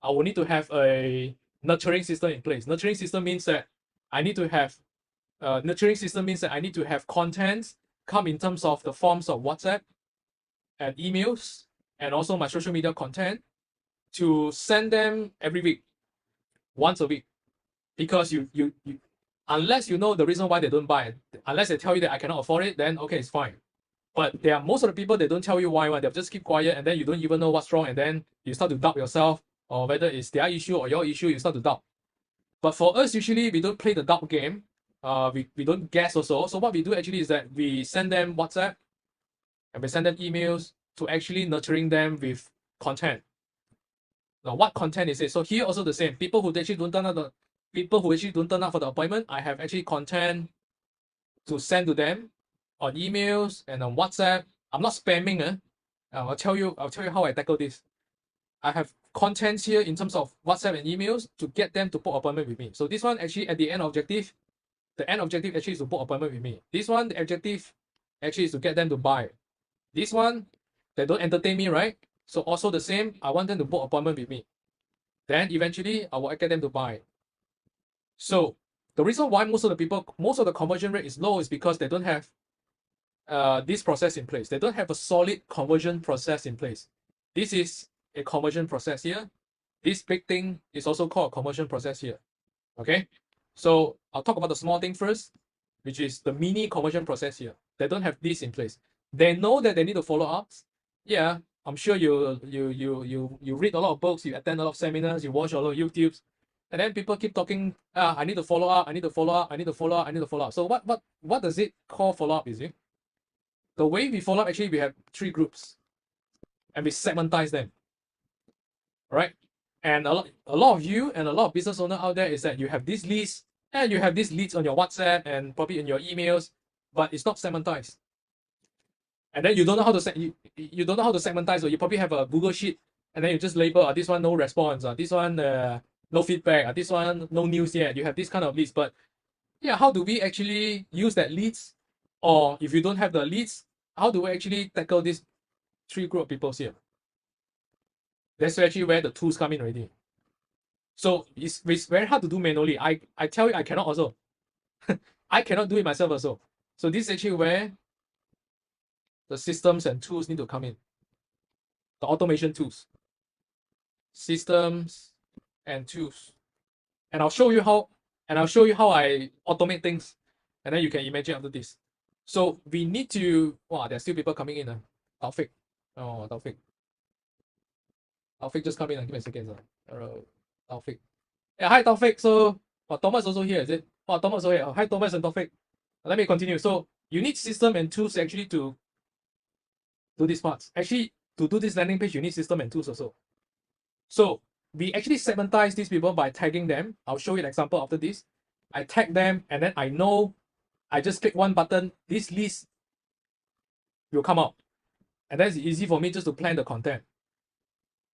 I will need to have a nurturing system in place. Nurturing system means that I need to have content come in terms of the forms of WhatsApp and emails and also my social media content to send them every week, once a week, because you unless you know the reason why they don't buy it, unless they tell you that I cannot afford it, then okay, it's fine. But there are most of the people, they don't tell you why, they'll just keep quiet, and then you don't even know what's wrong, and then you start to doubt yourself, or whether it's their issue or your issue, you start to doubt. But for us, usually we don't play the doubt game. We don't guess also. So what we do actually is that we send them WhatsApp and we send them emails to actually nurturing them with content. Now, what content is it? So here also the same. People who actually don't turn up for the appointment, I have actually content to send to them on emails and on WhatsApp. I'm not spamming. I'll tell you how I tackle this. I have contents here in terms of WhatsApp and emails to get them to book appointment with me. So this one actually at the end objective actually is to book appointment with me. This one, the objective actually is to get them to buy. This one, they don't entertain me, right? So also the same, I want them to book appointment with me. Then eventually I will get them to buy. So the reason why most of the conversion rate is low is because they don't have this process in place. They don't have a solid conversion process in place. This is a conversion process here. This big thing is also called a conversion process here. Okay, so I'll talk about the small thing first, which is the mini conversion process here. They don't have this in place. They know that they need to follow up. Yeah, I'm sure you read a lot of books, you attend a lot of seminars, you watch a lot of YouTubes, and then people keep talking. I need to follow up. I need to follow up. I need to follow up. I need to follow up. So what does it call follow up? Is it the way we follow up? Actually, we have 3 groups, and we segmentize them. Right? And a lot of you and a lot of business owners out there is that you have these leads and you have these leads on your WhatsApp and probably in your emails, but it's not segmentized. And then you don't know how to you don't know how to segmentize, or you probably have a Google sheet and then you just label this one no response, this one no feedback, this one no news yet. You have this kind of leads, but yeah, how do we actually use that leads? Or if you don't have the leads, how do we actually tackle these 3 group of people here? That's actually where the tools come in already. So it's very hard to do manually. I tell you, I cannot also. I cannot do it myself also. So this is actually where the systems and tools need to come in. The automation tools. Systems and tools. And I'll show you how I automate things. And then you can imagine after this. So we need to, there's still people coming in. Taufik. Oh, Taufik. Taufik just come in. Give me a second. Taufik. Yeah, hi Taufik. So Thomas also here, is it? Thomas also here. Hi Thomas and Taufik. Let me continue. So you need system and tools actually to do these parts. Actually, to do this landing page, you need system and tools also. So we actually segmentize these people by tagging them. I'll show you an example after this. I tag them and then I know I just click one button, this list will come out. And that's easy for me just to plan the content.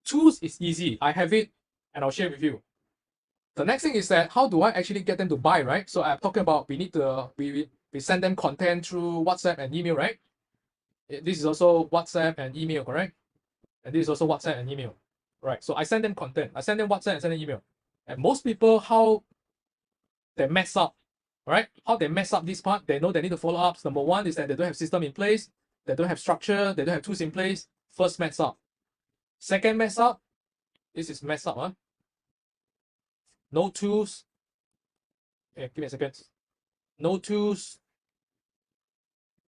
Tools is easy. I have it and I'll share with you. The next thing is that how do I actually get them to buy, right? So I'm talking about we need to we send them content through WhatsApp and email, right? This is also WhatsApp and email, correct? And this is also WhatsApp and email, right? So I send them content. I send them WhatsApp and send them email. And most people, how they mess up, right? How they mess up this part, they know they need to follow ups. Number one is that they don't have system in place. They don't have structure. They don't have tools in place. First mess up. Second mess up, this is mess up. No tools. Give me a second. No tools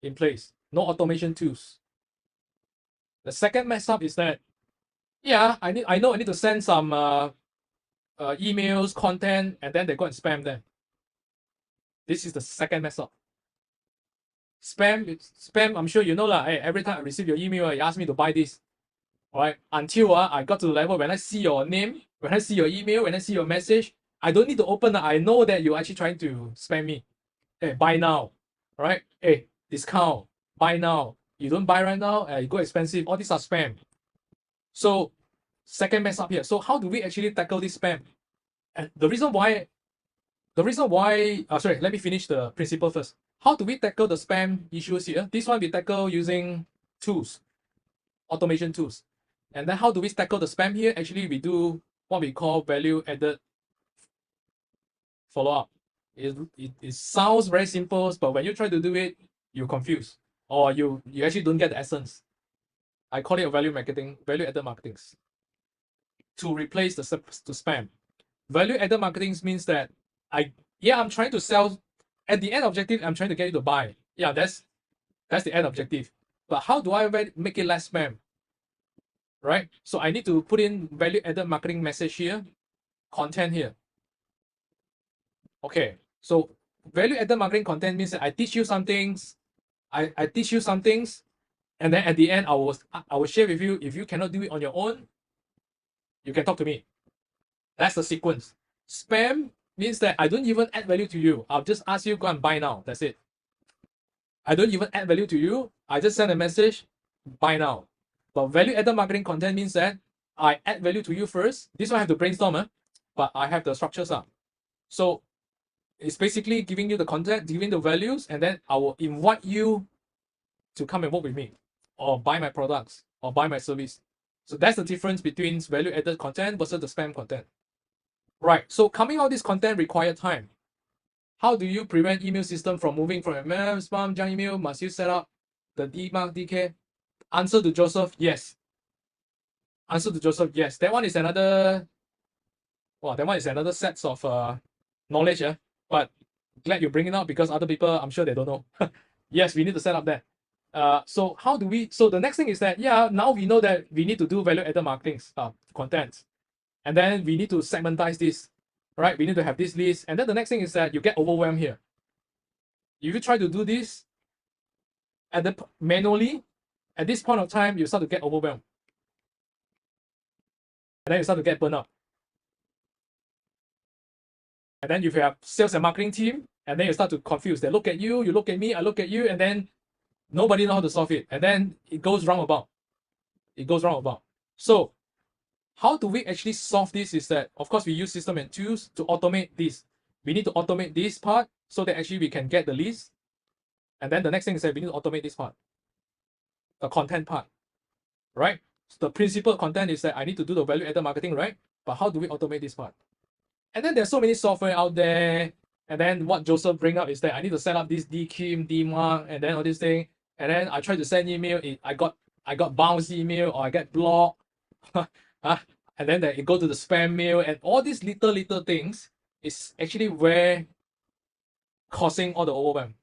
in place. No automation tools. The second mess up is that, yeah, I know I need to send some emails, content, and then they go and spam them. This is the second mess up. Spam, I'm sure you know lah. Hey, every time I receive your email, you ask me to buy this. Alright, until I got to the level when I see your name, when I see your email, when I see your message, I don't need to open. I know that you're actually trying to spam me. Hey, buy now. Alright? Hey, discount. Buy now. You don't buy right now, you go expensive. All these are spam. So, second mess up here. So how do we actually tackle this spam? And the reason why, sorry, let me finish the principle first. How do we tackle the spam issues here? This one we tackle using tools, automation tools. And then how do we tackle the spam here? Actually, we do what we call value added follow-up. It sounds very simple, but when you try to do it, you're confused. Or you actually don't get the essence. I call it a value added marketing. to replace the spam. Value-added marketing means that I'm trying to sell. At the end objective, I'm trying to get you to buy. Yeah, that's the end objective. But how do I make it less spam? Right? So I need to put in value-added marketing message here, content here. Okay, so value-added marketing content means that I teach you some things, I teach you some things, and then at the end I will share with you. If you cannot do it on your own, you can talk to me. That's the sequence. Spam means that I don't even add value to you. I'll just ask you go and buy now. That's it. I don't even add value to you. I just send a message, buy now. But value-added marketing content means that I add value to you first. This one I have to brainstorm, but I have the structures up. So it's basically giving you the content, giving the values, and then I will invite you to come and work with me, or buy my products, or buy my service. So that's the difference between value-added content versus the spam content. Right. So coming out this content require time. How do you prevent email system from moving from email, spam, junk email? Must you set up the DMARC, DK? Answer to Joseph, yes. Answer to Joseph, yes. That one is another. Well, that one is another set of knowledge. But glad you bring it up because other people, I'm sure they don't know. Yes, we need to set up that. So how do we? So the next thing is that now we know that we need to do value-added marketing content, and then we need to segmentize this. Right? We need to have this list, and then the next thing is that you get overwhelmed here. If you try to do this manually, at this point of time, you start to get overwhelmed, and then you start to get burned out. And then if you have sales and marketing team, and then you start to confuse. They look at you, you look at me, I look at you, and then nobody knows how to solve it. And then it goes roundabout. It goes roundabout. So how do we actually solve this is that, of course, we use system and tools to automate this. We need to automate this part so that actually we can get the list. And then the next thing is that we need to automate this part, the content part, right? So the principal content is that I need to do the value-added marketing, right? But how do we automate this part? And then there's so many software out there. And then what Joseph bring up is that I need to set up this DKIM, DMARC, and then all this thing. And then I try to send email. I got bounce email or I get blocked. And then it go to the spam mail, and all these little things is actually where causing all the overwhelm.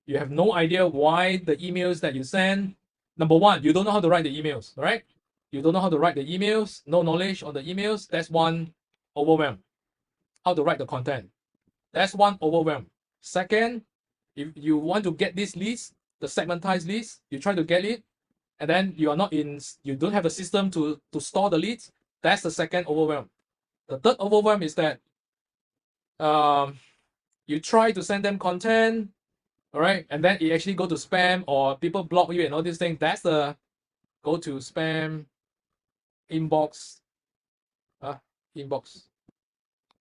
You have no idea why the emails that you send. Number one, you don't know how to write the emails, right? You don't know how to write the emails, no knowledge on the emails. That's one overwhelm. How to write the content. That's one overwhelm. Second, if you want to get this list, the segmentized list, you try to get it, and then you don't have a system to store the leads. That's the second overwhelm. The third overwhelm is that you try to send them content, all right, and then it actually go to spam or people block you and all these things. That's the go to spam inbox. Inbox.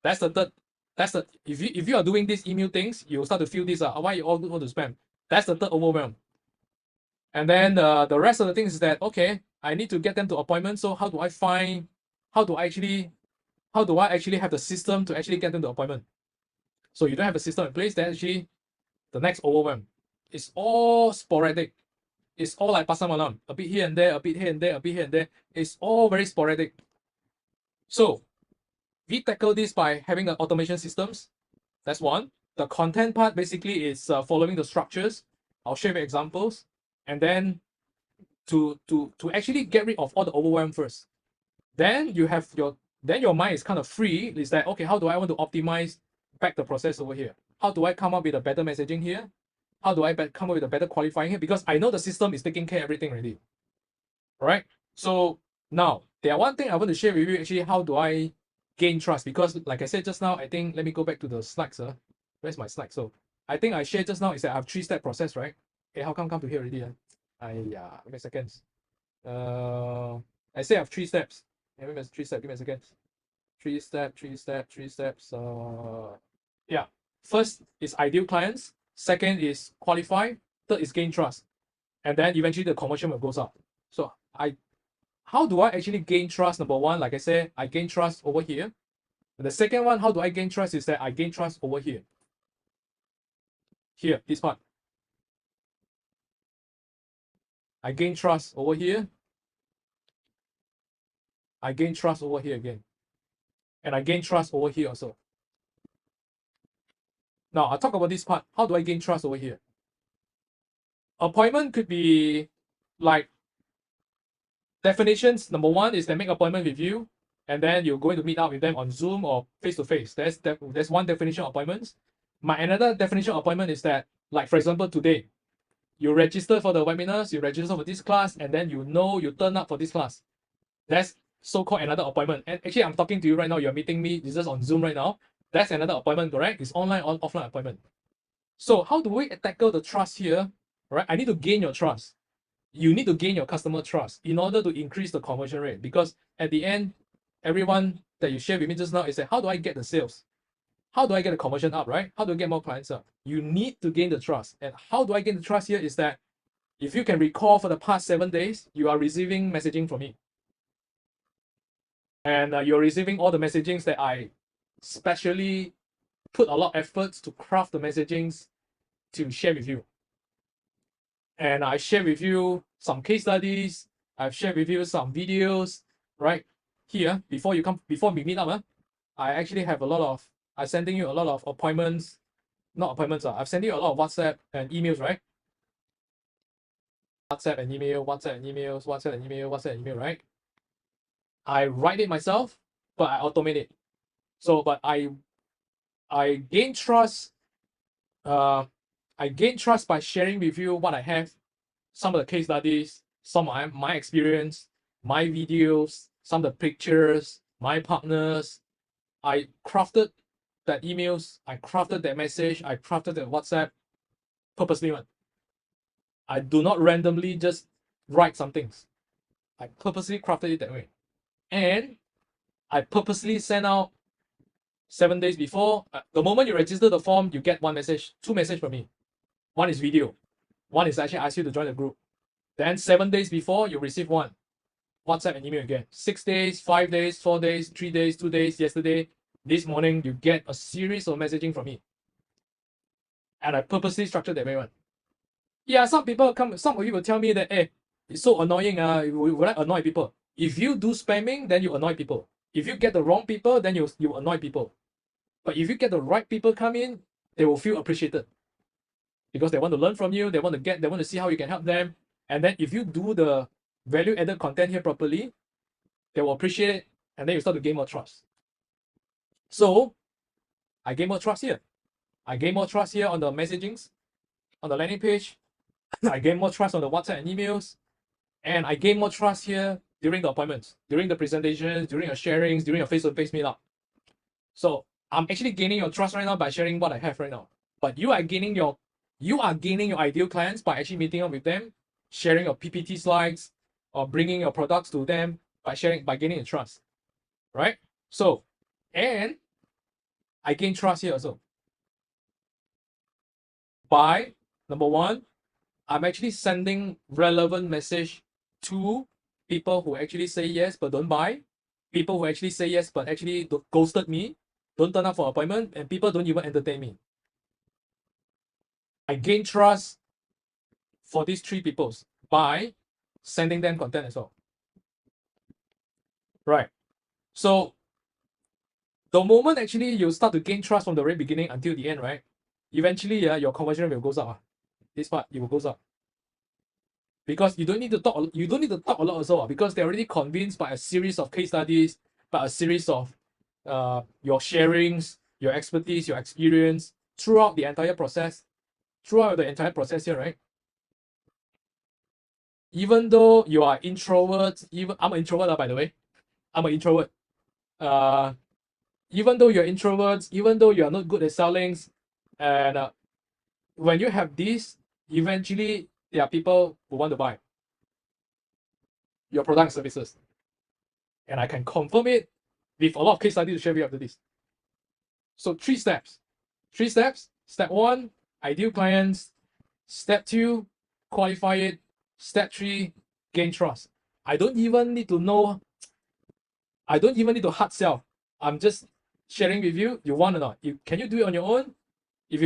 That's the third. That's the if you are doing these email things, you start to feel this why you all go to spam. That's the third overwhelm. And then the rest of the things is that okay, I need to get them to appointment. So how do I actually have the system to actually get them to appointment? So you don't have a system in place, then actually the next overwhelm. It's all sporadic. It's all like pasar malam, a bit here and there, a bit here and there, a bit here and there. It's all very sporadic. So we tackle this by having an automation systems. That's one. The content part basically is following the structures. I'll share examples, and then to actually get rid of all the overwhelm first. Then you have your mind is kind of free. It's like, okay, how do I want to optimize back the process over here? How do I come up with a better messaging here? How do I come up with a better qualifying here? Because I know the system is taking care of everything already. All right. So now there one thing I want to share with you actually, how do I gain trust? Because like I said just now, I think let me go back to the slides. Where's my slide? So I think I shared just now is that I have 3-step process, right? Okay, how come to here already? Give me seconds. I say I have 3 steps. Give me 3 steps. Give me a second. 3 steps. Yeah. First is ideal clients. Second is qualify. Third is gain trust. And then eventually the conversion will goes up. So how do I actually gain trust? Number one, like I said, I gain trust over here. And the second one, how do I gain trust is that I gain trust over here. Here, this part. I gain trust over here. I gain trust over here again. And I gain trust over here also. Now, I'll talk about this part. How do I gain trust over here? Appointment could be like definitions. Number one is they make appointment with you, and then you're going to meet up with them on Zoom or face-to-face. That's one definition of appointments. My another definition of appointment is that, like for example, today, you register for the webinars, you register for this class, and then you turn up for this class. That's so-called another appointment. And actually, I'm talking to you right now. You're meeting me. This is on Zoom right now. That's another appointment, correct? It's online or offline appointment. So how do we tackle the trust here? Right? I need to gain your trust. You need to gain your customer trust in order to increase the conversion rate. Because at the end, everyone that you share with me just now is that how do I get the sales? How do I get the conversion up, right? How do I get more clients up? You need to gain the trust. And how do I gain the trust here is that if you can recall for the past 7 days, you are receiving messaging from me. And you're receiving all the messagings that I specially put a lot of efforts to craft the messagings to share with you. And I share with you some case studies. I've shared with you some videos, right? Here, before we meet up, I actually have I'm sending you a lot of appointments, not appointments, I'm sending you a lot of WhatsApp and emails, right? WhatsApp and email, WhatsApp and emails, WhatsApp and email, WhatsApp and email, right? I write it myself, but I automate it. So, but I gain trust. I gain trust by sharing with you what I have, some of the case studies, some of my experience, my videos, some of the pictures, my partners. I crafted that emails, I crafted that message, I crafted that WhatsApp purposely. I do not randomly just write some things. I purposely crafted it that way. And I purposely send out 7 days before. The moment you register the form, you get two messages from me. One is video. One is actually ask you to join the group. Then 7 days before, you receive one. WhatsApp and email again. 6 days, 5 days, 4 days, 3 days, 2 days, yesterday, this morning, you get a series of messaging from me. And I purposely structured that way one. Yeah, some of you will tell me that, hey, it's so annoying, will I annoy people? If you do spamming, then you annoy people. If you get the wrong people, then you annoy people. But if you get the right people come in, they will feel appreciated. Because they want to learn from you, they want to see how you can help them. And then if you do the value-added content here properly, they will appreciate it, and then you start to gain more trust. So I gain more trust here. I gain more trust here on the messagings, on the landing page. I gain more trust on the WhatsApp and emails. And I gain more trust here during the appointments, during the presentations, during your sharings, during your face-to-face meetup. So I'm actually gaining your trust right now by sharing what I have right now. But you are gaining your ideal clients by actually meeting up with them, sharing your PPT slides, or bringing your products to them by gaining the trust, right? So, and I gain trust here also by, number one, I'm actually sending relevant message to people who actually say yes but don't buy, people who actually say yes but actually ghosted me, don't turn up for appointment, and people don't even entertain me. I gain trust for these three people by sending them content as well. Right. So the moment actually you start to gain trust from the very beginning until the end, right? Eventually, your conversion rate will go up. This part, it will go up. Because you don't need to talk a lot also, because they're already convinced by a series of case studies, by a series of your sharings, your expertise, your experience throughout the entire process here, right? Even though you are introverts, I'm an introvert, by the way. I'm an introvert. Even though you're introverts, even though you are not good at selling, and when you have this, eventually there are people who want to buy your product and services. And I can confirm it with a lot of case studies to share with you after this. So 3 steps. 3 steps. Step 1, ideal clients. Step 2, qualify it. Step 3, gain trust. I don't even need to hard sell. I'm just sharing with you. You want or not? Can you do it on your own? If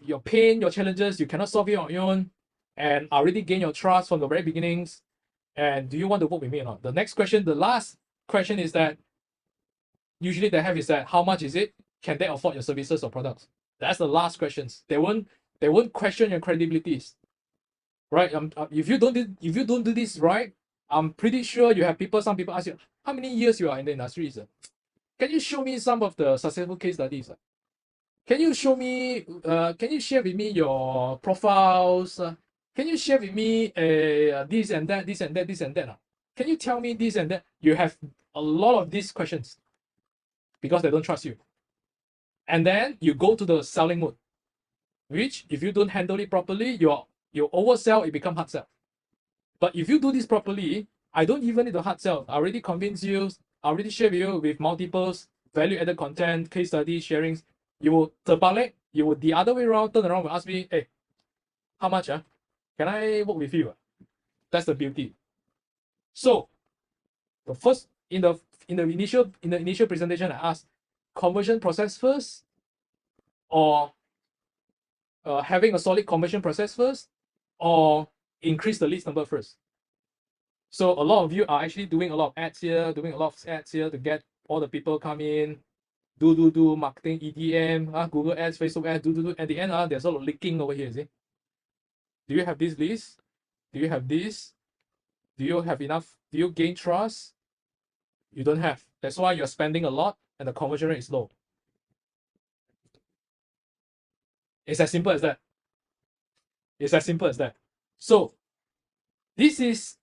your pain, your challenges, you cannot solve it on your own, and already gain your trust from the very beginnings, and do you want to work with me or not? The next question, the last question is that usually they have is that how much is it? Can they afford your services or products? That's the last questions. They won't question your credibilities, right? If you don't do this right, I'm pretty sure you have people. Some people ask you how many years you are in the industry. Sir? Can you show me some of the successful case studies? Can you show me? Can you share with me your profiles? Can you share with me this and that, this and that, this and that? Can you tell me this and that? You have a lot of these questions because they don't trust you. And then you go to the selling mode, which if you don't handle it properly, you oversell, it become hard sell. But if you do this properly, I don't even need to hard sell. I already convince you, I already share with you with multiples, value-added content, case study, sharings. You will terbalik, you will the other way around, turn around and ask me, hey, how much? Can I work with you? That's the beauty. So the first in the initial presentation, I asked conversion process first, or having a solid conversion process first, or increase the leads number first. So a lot of you are actually doing a lot of ads here, to get all the people come in, do marketing, EDM, Google ads, Facebook ads, do. At the end, there's a lot of leaking over here, see? Do you have this list? Do you have this? Do you have enough? Do you gain trust? You don't have. That's why you're spending a lot and the conversion rate is low. It's as simple as that. It's as simple as that. So this is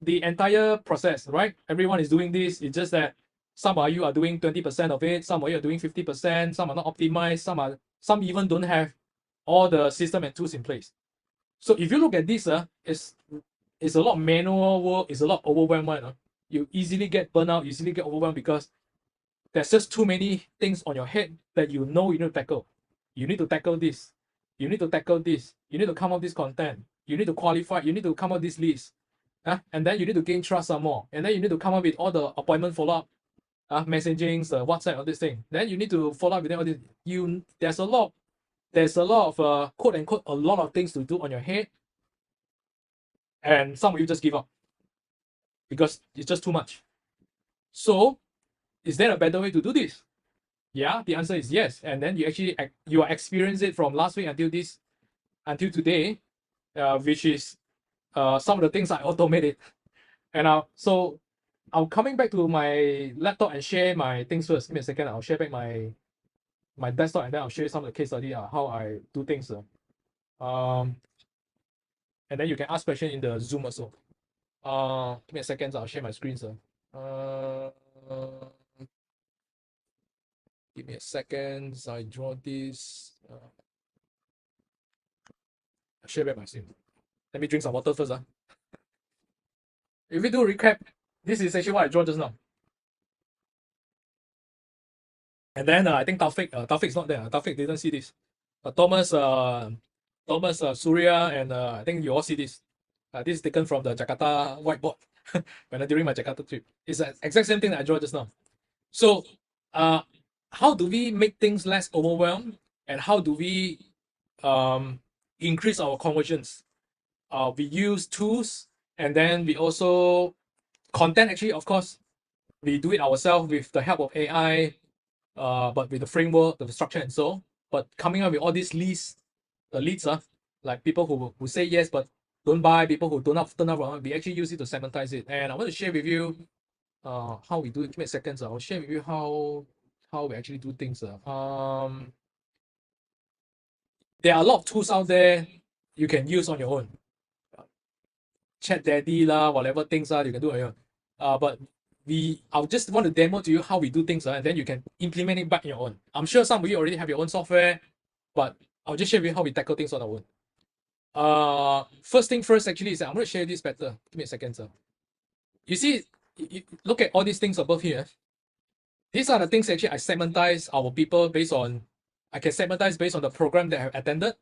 the entire process, right? Everyone is doing this. It's just that some of you are doing 20% of it, some of you are doing 50%, some are not optimized, some even don't have all the system and tools in place. So if you look at this, it's a lot of manual work, it's a lot overwhelmed. You easily get burnout, easily get overwhelmed because there's just too many things on your head that you know you need to tackle. You need to tackle this. You need to tackle this. You need to come up with this content. You need to qualify. You need to come up with this list. And then you need to gain trust some more. And then you need to come up with all the appointment follow-up, messaging, WhatsApp, all this thing. Then you need to follow up with them. All this. There's a lot of quote unquote a lot of things to do on your head. And some of you just give up because it's just too much. So, is there a better way to do this? Yeah, the answer is yes. And then you are experiencing it from last week until today, which is some of the things I automated. And so I'm coming back to my laptop and share my things first. Give me a second. I'll share back my desktop and then I'll show you some of the case study how I do things. And then you can ask questions in the Zoom also. Give me a second. I'll share my screen, sir. Give me a second. I draw this. I'll share back my screen. Let me drink some water first. If we do a recap, this is actually what I draw just now. And then I think Taufik's not there. Taufik didn't see this. Thomas, Surya, and I think you all see this. This is taken from the Jakarta whiteboard during my Jakarta trip. It's the exact same thing that I drew just now. So, how do we make things less overwhelmed, and how do we increase our conversions? We use tools, and then we also content. Actually, of course, we do it ourselves with the help of AI, but with the framework, the structure, and so. But coming up with all these leads, like people who say yes but don't buy, people who don't turn up, we actually use it to segmentize it. And I want to share with you how we do it. Give me a second. I'll share with you how we actually do things. There are a lot of tools out there you can use on your own. Chat Daddy whatever things you can do on your own. But I'll just want to demo to you how we do things, and then you can implement it back in your own. I'm sure some of you already have your own software, but I'll just share with you how we tackle things on our own. First thing first, actually, is I'm going to share this better. Give me a second, sir. You see, look at all these things above here. These are the things actually I segmentize our people based on. I can segmentize based on the program that I have attended,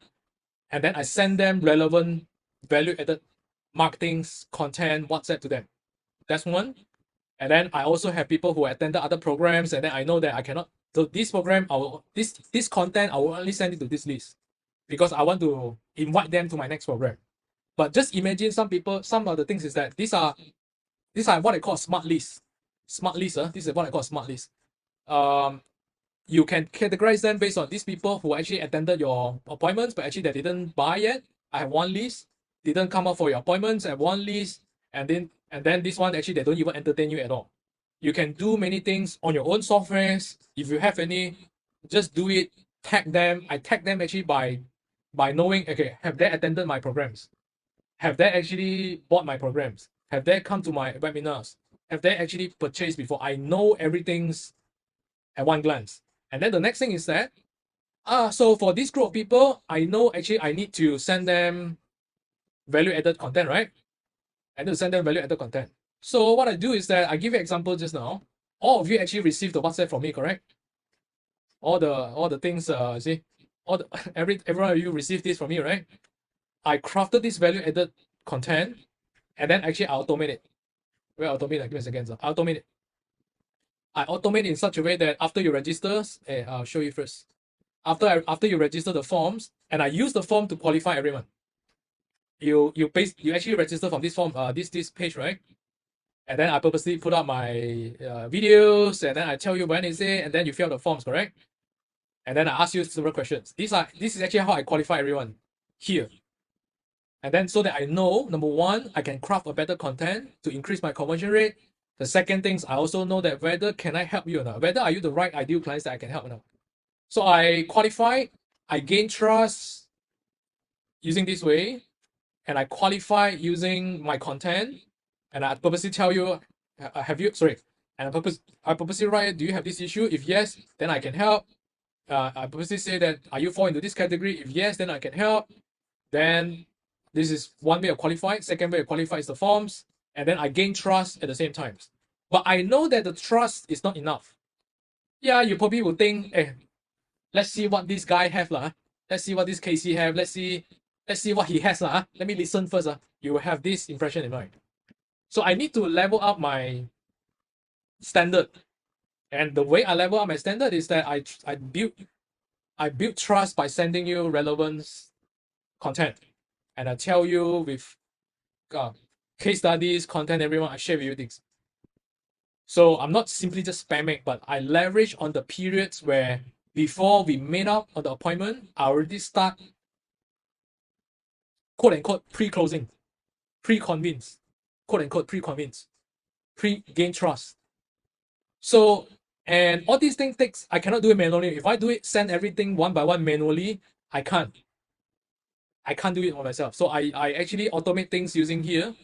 and then I send them relevant, value-added marketing content, WhatsApp to them. That's one. And then I also have people who attended other programs, and then I know that I cannot. So this program, this content, I will only send it to this list because I want to invite them to my next program. But just imagine some of the things is that these are what I call smart lists. smart list. This is what I call a smart list. You can categorize them based on these people who actually attended your appointments, but actually they didn't buy yet. I have one list, didn't come up for your appointments. I have one list, and then this one actually they don't even entertain you at all. You can do many things on your own softwares. If you have any, just do it. Tag them. I tag them actually by knowing, okay, have they attended my programs? Have they actually bought my programs? Have they come to my webinars? Have they actually purchased before? I know everything's at one glance. And then the next thing is that, so for this group of people, I know actually I need to send them value-added content, right? I need to send them value-added content. So what I do is that I give you an example just now. All of you actually received the WhatsApp from me, correct? All the things, see, everyone of you received this from me, right? I crafted this value-added content, and then actually I automate it. Well, automate, give me a second. I automate it. I automate in such a way that after you register, I'll show you first. After you register the forms, and I use the form to qualify everyone. You actually register from this form, this page, right? And then I purposely put up my videos, and then I tell you when is it, and then you fill out the forms, correct? And then I ask you several questions. This is actually how I qualify everyone here. And then so that I know, number one, I can craft a better content to increase my conversion rate. The second things, I also know that whether can I help you or not, whether are you the right ideal clients that I can help or not. So I qualify, I gain trust using this way, and I qualify using my content, and I purposely tell you, and I purposely write, do you have this issue? If yes, then I can help. I purposely say that, are you fall into this category? If yes, then I can help. Then this is one way of qualifying. Second way of qualify is the forms, and then I gain trust at the same time. But I know that the trust is not enough. Yeah, you probably will think, let's see what this guy have lah. Let's see what this Casey have. Let's see what he has lah. Let me listen first. You will have this impression in mind. So I need to level up my standard, and the way I level up my standard is that I build trust by sending you relevant content, and I tell you with case studies, content, everyone, I share with you things. So I'm not simply just spamming, but I leverage on the periods where before we made up on the appointment, I already start quote unquote pre-closing, pre-convince, quote unquote pre-convince, pre-gain trust. So, and all these things I cannot do it manually. If I do it, send everything one by one manually, I can't do it on myself. So I actually automate things using here.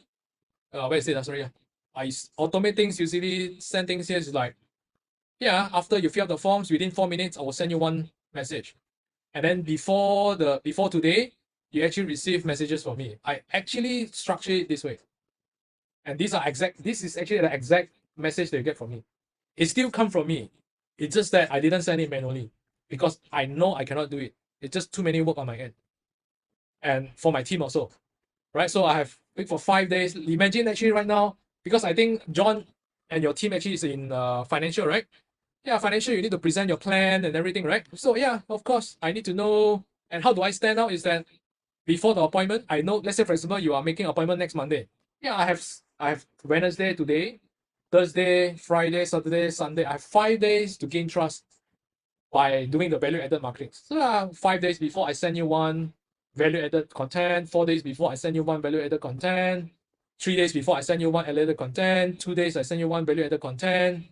Where is it? Sorry. I automate things usually, send things here. It's like, yeah, after you fill out the forms, within 4 minutes, I will send you one message. And then before today, you actually receive messages from me. I actually structure it this way. And this is actually the exact message that you get from me. It still come from me. It's just that I didn't send it manually because I know I cannot do it. It's just too many work on my end. And for my team also, right? So I have wait for 5 days. Imagine actually right now, because I think John and your team actually is in financial, right? Yeah, financial, you need to present your plan and everything, right? So yeah, of course, I need to know. And how do I stand out is that before the appointment, I know, let's say for example, you are making an appointment next Monday. Yeah, I have Wednesday today, Thursday, Friday, Saturday, Sunday. I have 5 days to gain trust by doing the value-added marketing. So 5 days before I send you one value-added content, 4 days before I send you one value-added content, 3 days before I send you one value-added content, 2 days I send you one value-added content,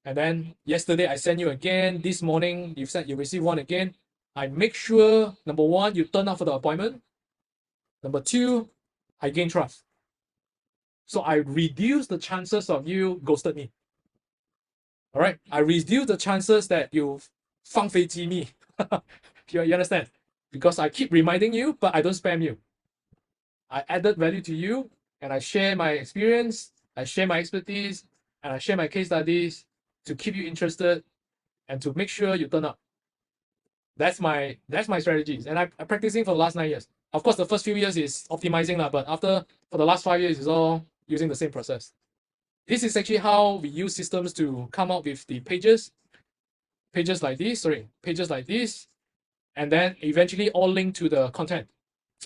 and then yesterday I send you again. This morning you receive one again. I make sure, number one, you turn up for the appointment. Number two, I gain trust. So I reduce the chances of you ghosted me. All right, I reduce the chances that you 放飞机 me. you understand? Because I keep reminding you, but I don't spam you. I added value to you, and I share my experience, I share my expertise, and I share my case studies to keep you interested and to make sure you turn up. That's my strategies, and I'm practicing for the last 9 years. Of course, the first few years is optimizing, but for the last 5 years, it's all using the same process. This is actually how we use systems to come up with the pages like this, and then eventually all link to the content.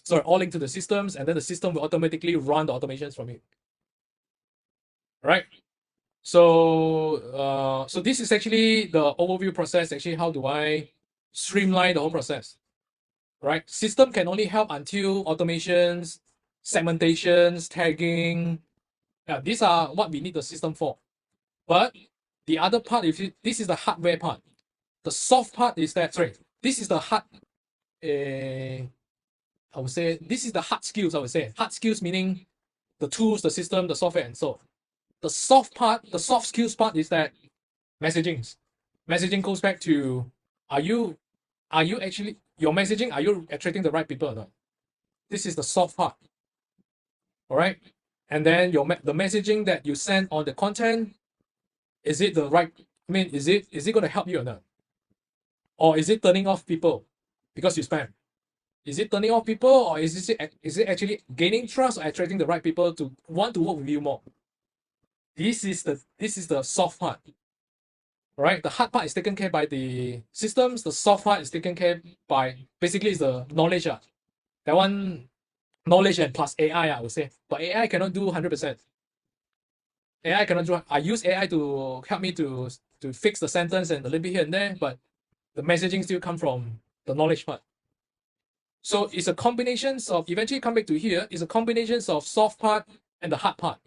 Sorry, all link to the systems, and then the system will automatically run the automations from it. Right? So this is actually the overview process. Actually, how do I streamline the whole process? Right? System can only help until automations, segmentations, tagging. Yeah, these are what we need the system for. But the other part, this is the hardware part. The soft part is that, sorry, this is the hard, I would say, this is the hard skills, I would say. Hard skills meaning the tools, the system, the software, and so. The soft part, the soft skills part is that messaging. Messaging goes back to, are you actually, your messaging, are you attracting the right people or not? This is the soft part. All right. And then the messaging that you send on the content, is it the right, I mean, is it going to help you or not? Or is it turning off people because you spam? Is it turning off people, or is it actually gaining trust or attracting the right people to want to work with you more? This is the soft part. Right? The hard part is taken care by the systems. The soft part is taken care by basically is the knowledge. That one, knowledge and plus AI, I would say. But AI cannot do 100%. AI cannot do. I use AI to help me to fix the sentence and a little bit here and there, but the messaging still come from the knowledge part. So it's a combination of, eventually come back to here, it's a combination of soft part and the hard part.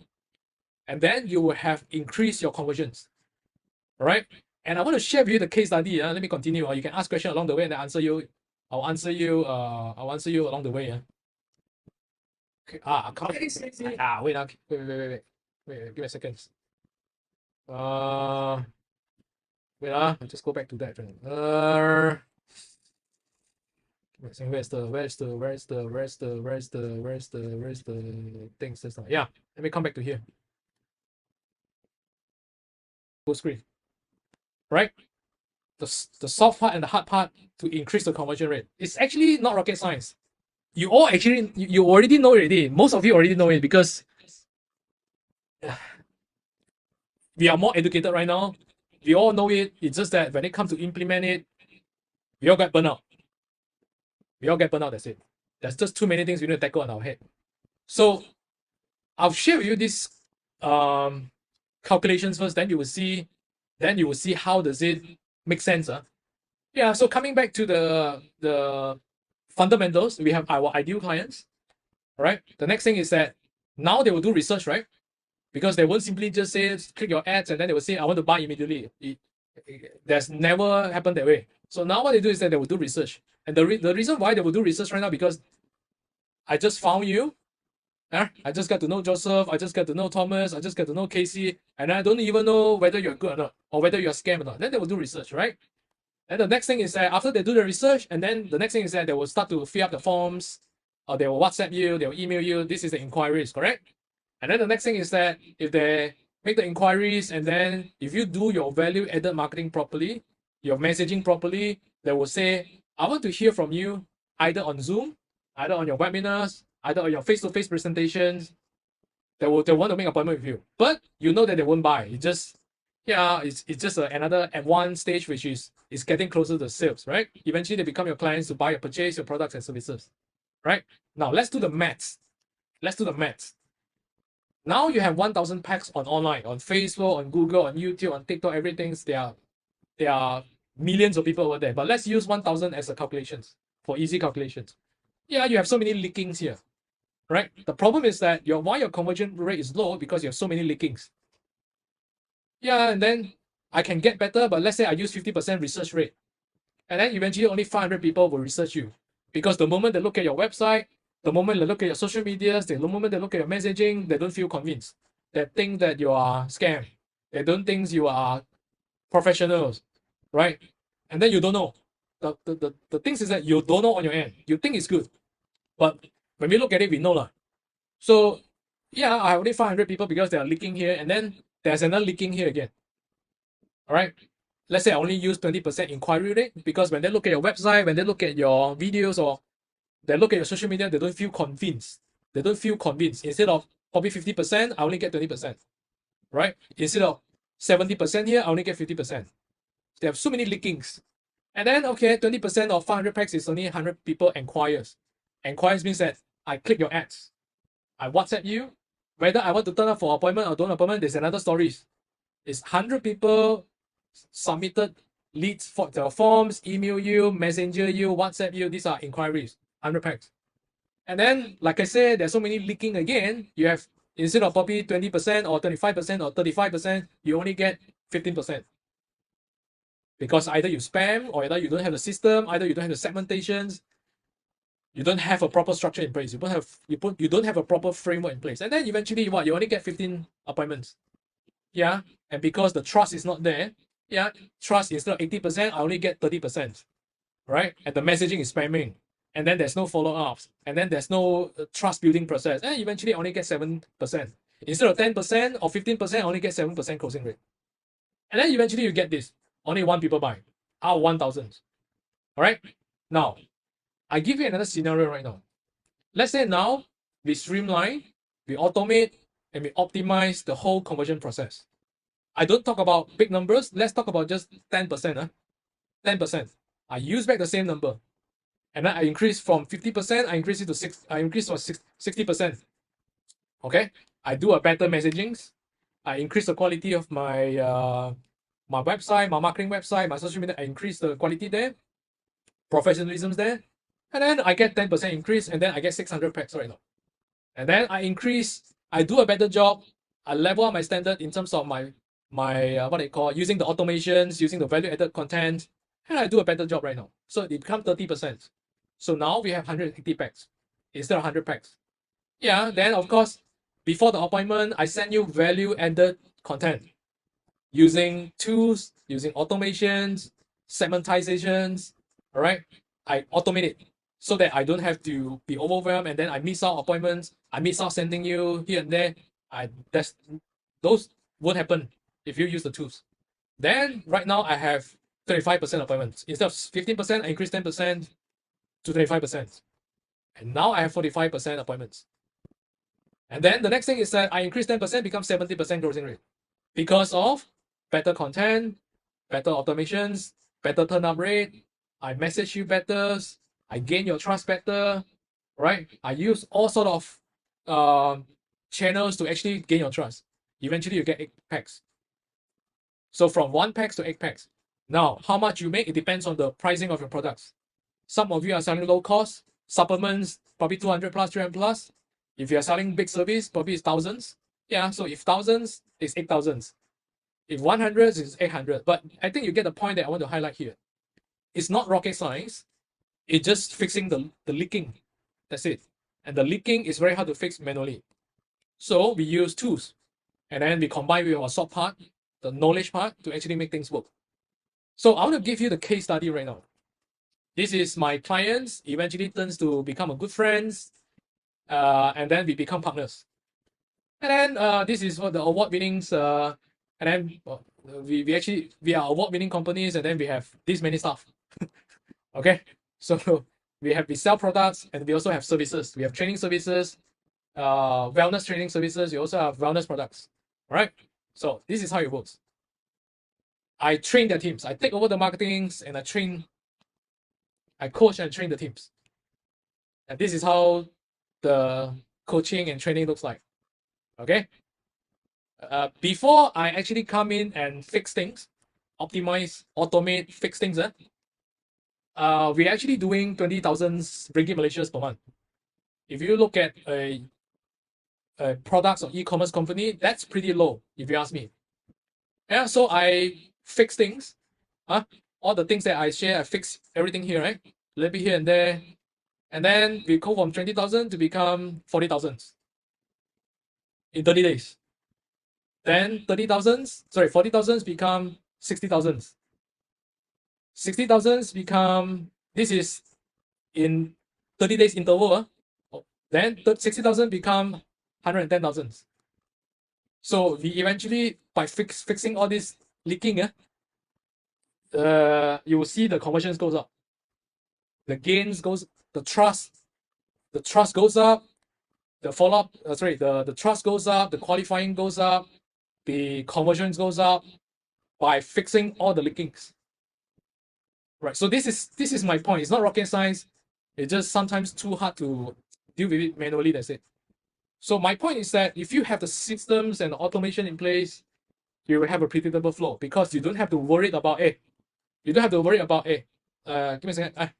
And then you will have increased your conversions. All right. And I want to share with you the case study. Let me continue. Or you can ask questions along the way and answer you. I'll answer you along the way. Okay. Wait, give me a second. Wait, I'll just go back to that. Where's the things? Yeah, let me come back to here. Full screen. Right? The soft part and the hard part to increase the conversion rate. It's actually not rocket science. You all actually, you already know it already. Most of you already know it because we are more educated right now. We all know it. It's just that when it comes to implement it, we all get burnt out. That's it. There's just too many things we need to tackle on our head. So I'll share with you these calculations first, then you will see how does it make sense. Yeah, so coming back to the fundamentals, we have our ideal clients. Right? The next thing is that now they will do research, right? Because they won't simply just say click your ads and then they will say I want to buy immediately. That's never happened that way. So now what they do is that they will do research. And the reason why they will do research right now, because I just found you. I just got to know Joseph. I just got to know Thomas. I just got to know Casey. And I don't even know whether you're good or not, or whether you're scam or not. Then they will do research, right? And the next thing is that after they do the research, and then the next thing is that they will start to fill up the forms, or they will WhatsApp you, they will email you. This is the inquiries, correct? And then the next thing is that if they make the inquiries, and then if you do your value-added marketing properly, your messaging properly, they will say, I want to hear from you either on Zoom, either on your webinars, either on your face-to-face presentations. They want to make an appointment with you. But you know that they won't buy. It's just another advanced stage, which is getting closer to sales, right? Eventually, they become your clients to buy or purchase your products and services, right? Now, let's do the maths. Now you have 1,000 packs on online, on Facebook, on Google, on YouTube, on TikTok, everything. There are millions of people over there. But let's use 1,000 as a calculations for easy calculations. Yeah, you have so many leakings here, right? The problem is that why your conversion rate is low because you have so many leakings. Yeah, and then I can get better, but let's say I use 50% research rate. And then eventually only 500 people will research you. Because the moment they look at your website, the moment they look at your social medias, the moment they look at your messaging, they don't feel convinced. They think that you are scam. They don't think you are professionals, right? And then you don't know. The things is that you don't know on your end. You think it's good. But when we look at it, we know lah. So yeah, I have only 500 people because they are leaking here, and then there's another leaking here again. All right. Let's say I only use 20% inquiry rate because when they look at your website, when they look at your videos, or they look at your social media, they don't feel convinced. Instead of probably 50%, I only get 20%. Right? Instead of 70% here, I only get 50%. They have so many leakings. And then, okay, 20% of 500 packs is only 100 people inquires. Inquires means that I click your ads. I WhatsApp you. Whether I want to turn up for appointment or don't appointment, there's another story. It's 100 people submitted leads for the forms, email you, messenger you, WhatsApp you. These are inquiries, 100 packs. And then, like I said, there's so many leaking again. You have, instead of probably 20% or 25% or 35%, you only get 15%. Because either you spam, or either you don't have the system, either you don't have the segmentations, you don't have a proper structure in place. You don't have a proper framework in place. And then eventually what? You only get 15 appointments. Yeah. And because the trust is not there, yeah, trust instead of 80%, I only get 30%. Right? And the messaging is spamming. And then there's no follow-ups. And then there's no trust building process. And eventually I only get 7%. Instead of 10% or 15%, I only get 7% closing rate. And then eventually you get this. Only 1 people buy out of 1,000. All right. Now, I give you another scenario right now. Let's say now we streamline, we automate, and we optimize the whole conversion process. I don't talk about big numbers. Let's talk about just 10%. 10%. I use back the same number, and then I increase from 50%. I increase it to 6. I increase to 60%. Okay. I do a better messagings. I increase the quality of my my website, my marketing website, my social media. I increase the quality there, professionalism there, and then I get 10% increase, and then I get 600 packs right now. And then I do a better job. I level up my standard in terms of my what they call using the automations, using the value added content, and I do a better job right now. So it becomes 30%. So now we have 180 packs instead of 100 packs. Yeah, then of course, before the appointment, I send you value added content using tools, using automations, segmentizations. All right, I automate it so that I don't have to be overwhelmed, and then I miss out appointments. I miss out sending you here and there. Those won't happen if you use the tools. Then right now I have 25% appointments. Instead of 15%, I increase 10% to 25%. And now I have 45% appointments. And then the next thing is that I increase 10%, becomes 70% closing rate. Because of better content, better automations, better turn-up rate, I message you better, I gain your trust better, right? I use all sort of channels to actually gain your trust. Eventually you get 8 packs. So from 1 packs to 8 packs. Now, how much you make, it depends on the pricing of your products. Some of you are selling low cost, supplements, probably 200 plus, 300 plus. If you are selling big service, probably it's thousands. Yeah, so if thousands, it's 8,000. If 100, it's 800. But I think you get the point that I want to highlight here. It's not rocket science. It's just fixing the leaking. That's it. And the leaking is very hard to fix manually. So we use tools. And then we combine with our soft part, the knowledge part, to actually make things work. So I want to give you the case study right now. This is my clients, eventually turns to become a good friends, and then we become partners. And then this is what the award winnings, and then we are award winning companies, and then we have this many staff. Okay, so we sell products, and we also have services. We have training services, wellness training services. We also have wellness products. All right. So this is how it works. I train their teams. I take over the marketings, and I coach and train the teams. And this is how the coaching and training looks like. Okay. Before I actually come in and fix things, optimize, automate, fix things, we're actually doing 20,000 ringgit Malaysians per month. If you look at a products or e-commerce company, that's pretty low, if you ask me. Yeah, so I fix things. All the things that I share, I fix everything here, right? A little bit here and there. And then we go from 20,000 to become 40,000 in 30 days. Then 40,000 become 60,000. 60,000 become, this is in 30 days interval. Then 60,000 become 110,000. So we eventually, by fixing all this leaking, you will see the conversions goes up. The gains goes, the trust goes up, the follow-up, the trust goes up, the qualifying goes up, the conversions goes up by fixing all the leakings. Right. So this is my point. It's not rocket science. It's just sometimes too hard to deal with it manually. That's it. So my point is that if you have the systems and the automation in place, you will have a predictable flow because you don't have to worry about give me a second.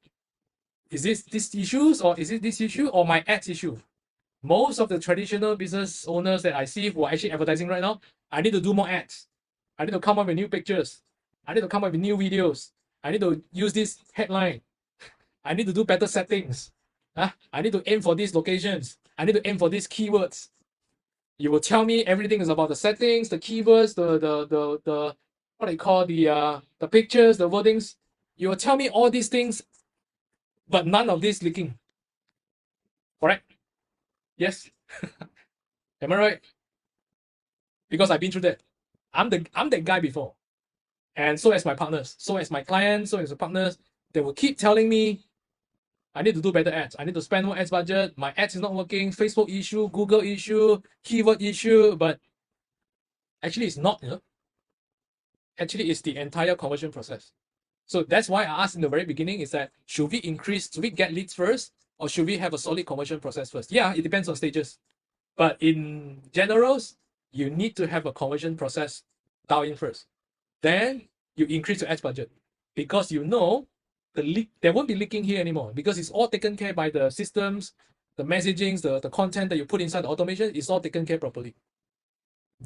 Is this issues or is it this issue or my ads issue? Most of the traditional business owners that I see who are actually advertising right now, I need to do more ads. I need to come up with new pictures. I need to come up with new videos. I need to use this headline. I need to do better settings. I need to aim for these locations. I need to aim for these keywords. You will tell me everything is about the settings, the keywords, the what do you call the pictures, the wordings. You will tell me all these things, but none of this leaking. Correct? Yes. Am I right? Because I've been through that. I'm that guy before. And so as my partners, so as my clients, so as the partners, they will keep telling me I need to do better ads. I need to spend more ads budget. My ads is not working. Facebook issue, Google issue, keyword issue, but actually it's not, Actually, it's the entire conversion process. So that's why I asked in the very beginning is that should we get leads first or should we have a solid conversion process first? Yeah, it depends on stages. But in generals, you need to have a conversion process dialed in first. Then you increase your ads budget because you know there won't be leaking here anymore because it's all taken care by the systems, the messagings, the content that you put inside the automation is all taken care properly.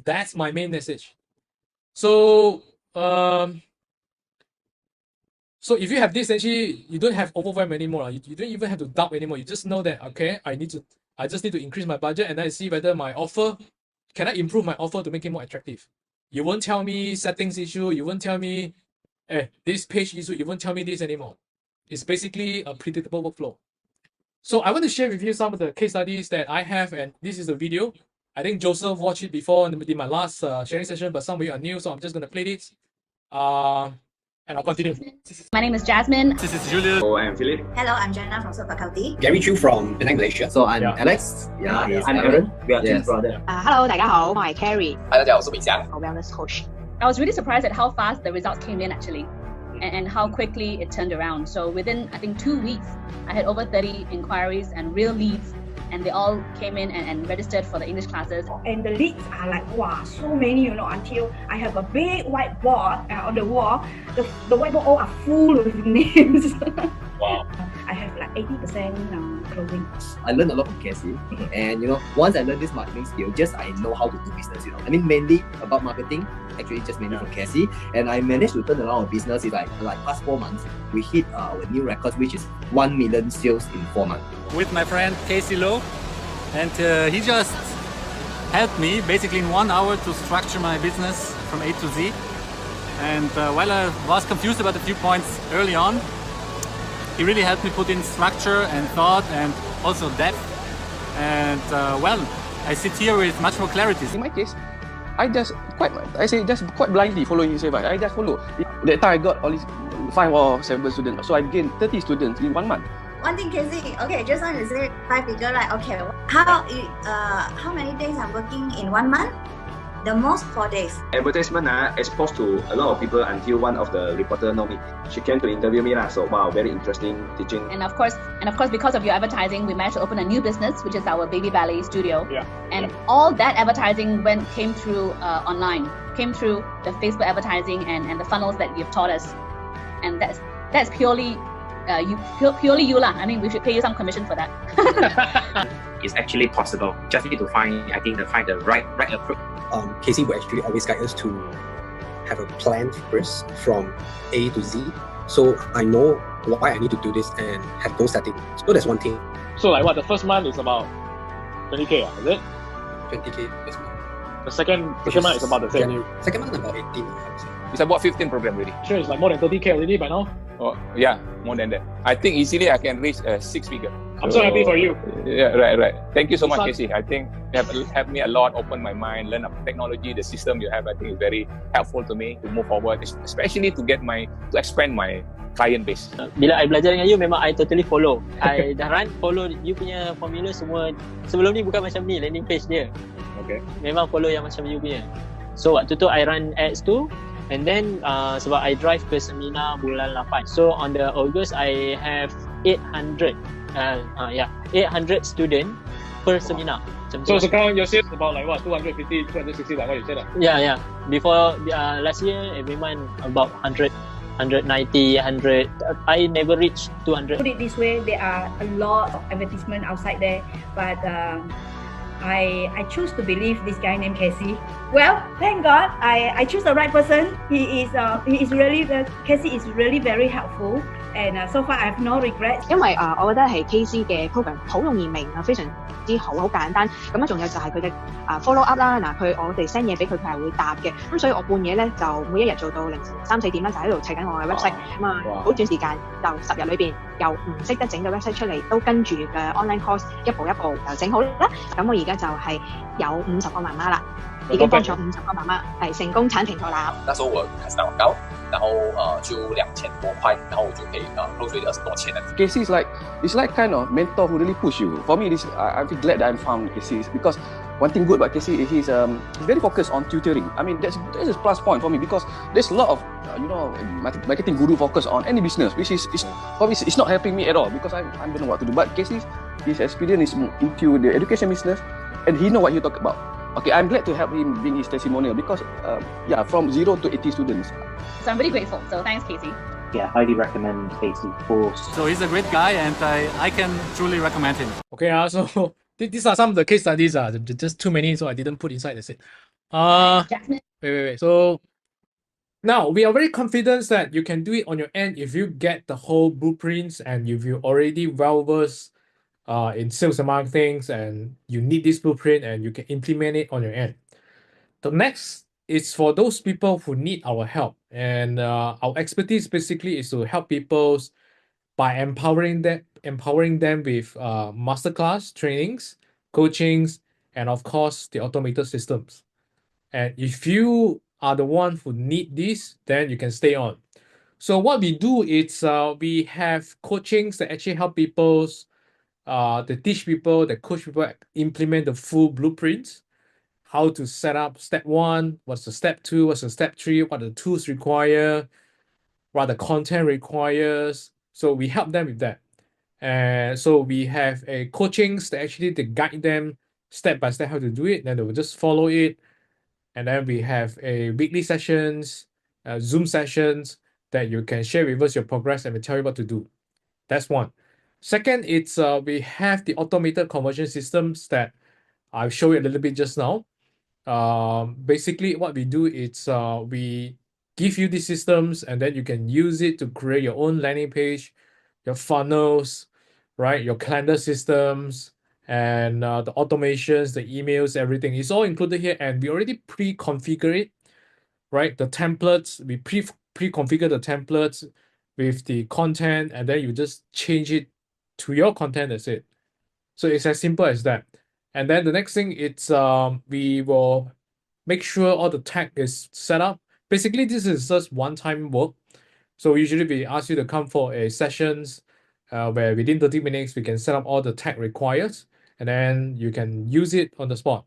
That's my main message. So so if you have this, actually, you don't have overwhelm anymore. You don't even have to doubt anymore. You just know that, okay, I just need to increase my budget and then see whether my offer, can I improve my offer to make it more attractive? You won't tell me settings issue. You won't tell me this page issue. You won't tell me this anymore. It's basically a predictable workflow. So I want to share with you some of the case studies that I have, and this is a video. I think Joseph watched it before in my last sharing session, but some of you are new, so I'm just going to play this. And I'll continue. My name is Jasmine. This is Julius. Oh, I'm Philip. Hello, I'm Jenna from Super County. Gary Chu from Penang, Malaysia. So I'm Alex. I'm Aaron. We are twin brother. Hello，大家好，我係 Carrie， Hi， 大家好，我是伟翔。 wellness coach。 I was really surprised at how fast the results came in actually, and how quickly it turned around. So within, I think, 2 weeks, I had over 30 inquiries and real leads, and they all came in and registered for the English classes. And the leads are like, wow, so many, until I have a big whiteboard on the wall. The whiteboard all are full of names. Wow. I have like 80% closing. I learned a lot from Cassie, and once I learned this marketing skill, just I know how to do business. I mean, mainly about marketing. Actually, just mainly from Cassie, and I managed to turn around our business. It's like past 4 months, we hit our new records, which is 1 million sales in 4 months. With my friend Casey Lowe, and he just helped me basically in 1 hour to structure my business from A to Z. And while I was confused about a few points early on, he really helped me put in structure and thought and also depth. And well, I sit here with much more clarity. In my case, I just quite blindly following his advice. I just follow. That time I got all these 5 or 7 students, so I gained 30 students in 1 month. One thing, Casey. Okay, just now you said 5 figure, right? Okay, how many days I'm working in 1 month? The most 4 days. Advertisement exposed to a lot of people until one of the reporter know me. She came to interview me so wow, very interesting teaching. And of course, because of your advertising, we managed to open a new business, which is our Baby Ballet studio. Yeah. And all that advertising came through online, came through the Facebook advertising and the funnels that you've taught us. And that's purely purely you lah. I mean, we should pay you some commission for that. It's actually possible. Just need to find the right approach. Casey will actually always guide us to have a plan first from A to Z. So I know why I need to do this and have goal setting. So that's one thing. So like what, the first month is about 20k, is it? 20k this month. The second month is about the same. Second month about 18, I would say. It's about 15 program already. Sure, it's like more than 30k already by now. Oh yeah, more than that. I think easily I can reach 6 figure. I'm so happy for you. Yeah, right. Thank you so much, Casey. I think you have helped me a lot, open my mind, learn about technology, the system you have. I think is very helpful to me to move forward, especially to expand my client base. Bila I belajar dengan you, memang I totally follow. I dah follow you punya formula semua. Sebelum ni bukan macam ni landing page dia. Okay. Memang follow yang macam you punya. So waktu tu I run ads tu. And then sebab I drive ke seminar bulan 8. So on the August I have 800 student per seminar. Macam tu So lah. sekarang your sales about like what 250, 260 like what you said lah. Yeah. Before last year, every month about 100, 190, 100. I never reached 200. Put it this way, there are a lot of advertisement outside there, but I choose to believe this guy named Casey. Well, thank God, I choose the right person. He is really Casey is really very helpful, and so far I have no regrets. 因為我覺得係 KC 嘅 program 好容易明啊，非常之好簡單。咁啊，仲有就係佢嘅follow up 啦。嗱，我哋 send 嘢俾佢，佢係會答嘅。咁所以我半夜咧就每一日做到凌晨3、4點啦，就喺度砌緊我嘅 website。咁啊，好短時間就10日裏邊由唔識得整嘅 website 出嚟，都跟住嘅 online course 一步一步就整好啦。咁我而家就係有50個媽媽啦，已經幫咗50個媽媽係成功產停咗啦。那時候我開始打廣告，然後就2000多塊，然後我就可以close with 20多千。Casey is like kind of mentor who really push you. For me, I feel glad that I found Casey because one thing good about Casey is he's very focused on tutoring. I mean, that's a plus point for me because there's a lot of marketing guru focus on any business, which is for me it's not helping me at all because I don't know what to do. But Casey, his experience is into the education business, and he know what you talk about. Okay, I'm glad to help him bring his testimonial because from 0 to 80 students. So I'm really grateful. So thanks, Casey. Yeah, highly recommend Casey for. So he's a great guy, and I can truly recommend him. Okay, so these are some of the case studies. Just too many, so I didn't put inside. That's it. Wait. So now we are very confident that you can do it on your end if you get the whole blueprints and if you already well versed in sales and marketing and you need this blueprint and you can implement it on your end. The next is for those people who need our help, and our expertise basically is to help people by empowering them with masterclass trainings, coachings, and of course the automated systems. And if you are the one who need this, then you can stay on. So what we do is we have coachings that actually help people, they teach people, they coach people implement the full blueprints, how to set up step 1, what's the step 2, what's the step 3, what the tools require, what the content requires. So we help them with that. And so we have a coachings that actually they guide them step by step how to do it. Then they will just follow it. And then we have a weekly sessions, Zoom sessions that you can share with us your progress and we tell you what to do. That's one. Second, it's we have the automated conversion systems that I'll show you a little bit just now. Basically, what we do is we give you these systems and then you can use it to create your own landing page, your funnels, right? Your calendar systems and the automations, the emails, everything is all included here. And we already pre-configure it, right? The templates, we pre-configure the templates with the content and then you just change it to your content. That's it. So it's as simple as that. And then the next thing, it's we will make sure all the tag is set up. Basically, this is just one-time work. So usually we ask you to come for a sessions where within 30 minutes, we can set up all the tag required, and then you can use it on the spot.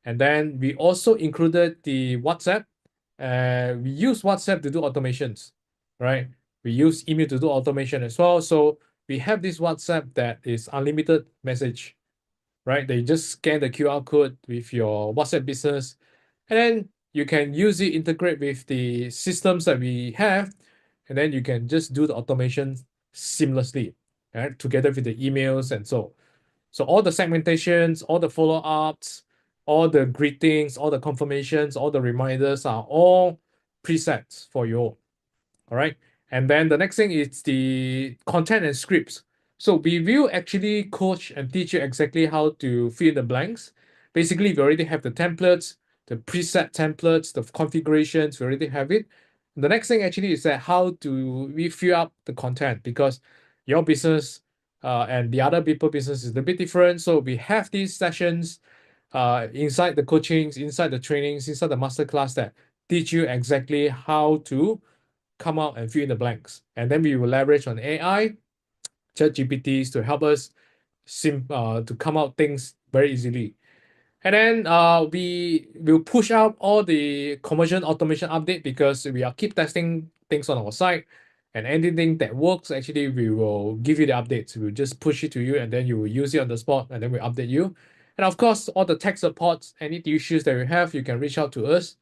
And then we also included the WhatsApp. We use WhatsApp to do automations, right? We use email to do automation as well. So we have this WhatsApp that is unlimited message, right? They just scan the QR code with your WhatsApp business, and then you can use it, integrate with the systems that we have, and then you can just do the automation seamlessly, right? Together with the emails and so. So all the segmentations, all the follow-ups, all the greetings, all the confirmations, all the reminders are all presets for you. All right. And then the next thing is the content and scripts. So we will actually coach and teach you exactly how to fill in the blanks. Basically, we already have the templates, the preset templates, the configurations, we already have it. The next thing actually is that how do we fill up the content, because your business and the other people business is a bit different. So we have these sessions inside the coachings, inside the trainings, inside the masterclass that teach you exactly how to come out and fill in the blanks. And then we will leverage on AI, ChatGPTs to help us to come out things very easily. And then we will push out all the conversion automation update because we are keep testing things on our site. And anything that works, actually, we will give you the updates. We'll just push it to you, and then you will use it on the spot, and then we'll update you. And of course, all the tech supports, any issues that you have, you can reach out to us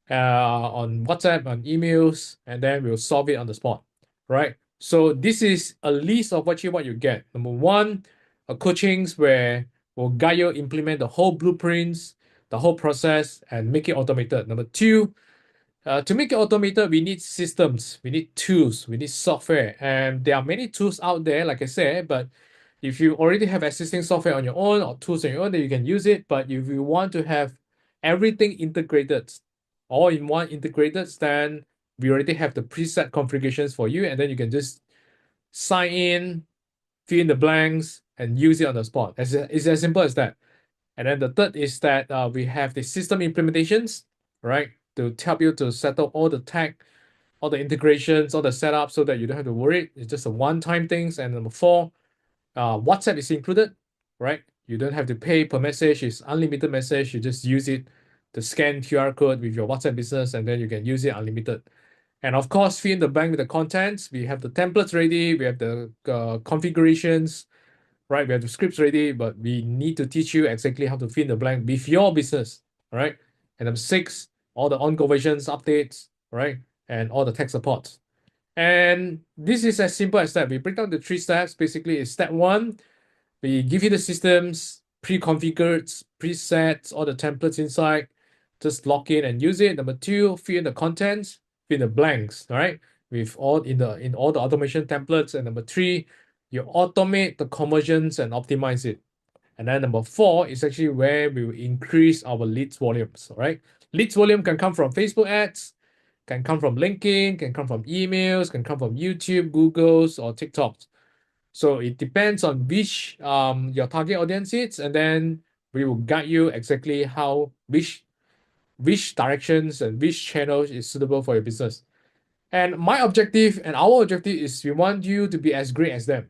on WhatsApp, on emails, and then we'll solve it on the spot, right? So this is a list of what you get. Number one, coachings where we'll guide you implement the whole blueprints, the whole process, and make it automated. Number two, to make it automated, we need systems, we need tools, we need software, and there are many tools out there, like I said. But if you already have existing software on your own or tools on your own, then you can use it. But if you want to have everything integrated, all in one integrated, then we already have the preset configurations for you, and then you can just sign in, fill in the blanks, and use it on the spot. It's as simple as that. And then the third is that we have the system implementations, right, to help you to settle all the tech, all the integrations, all the setup, so that you don't have to worry. It's just a one-time things. And number four, WhatsApp is included, right? You don't have to pay per message. It's unlimited message. You just use it to scan QR code with your WhatsApp business, and then you can use it unlimited. And of course, fill in the blank with the contents. We have the templates ready. We have the configurations, right? We have the scripts ready, but we need to teach you exactly how to fill in the blank with your business, right? And number six, all the on conversions, updates, right? And all the tech supports. And this is as simple as that. We break down the 3 steps. Basically, it's step one, we give you the systems, pre-configured, presets, all the templates inside. Just log in and use it. Number two, fill in the contents, fill in the blanks, all right? With all in all the automation templates. And number three, you automate the conversions and optimize it. And then number four is actually where we will increase our leads volumes, all right? Leads volume can come from Facebook ads, can come from LinkedIn, can come from emails, can come from YouTube, Google's, or TikTok's. So it depends on which your target audience is, and then we will guide you exactly how which directions and which channels is suitable for your business. And my objective and our objective is we want you to be as great as them.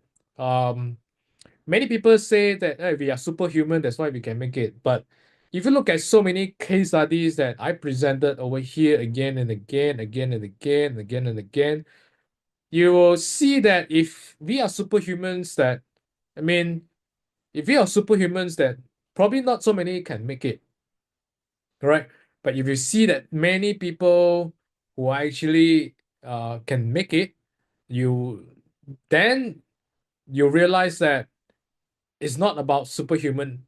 Many people say that hey, we are superhuman, that's why we can make it. But if you look at so many case studies that I presented over here again and again, you will see that if we are superhumans, probably not so many can make it, right? But if you see that many people who actually can make it, then you realize that it's not about superhuman.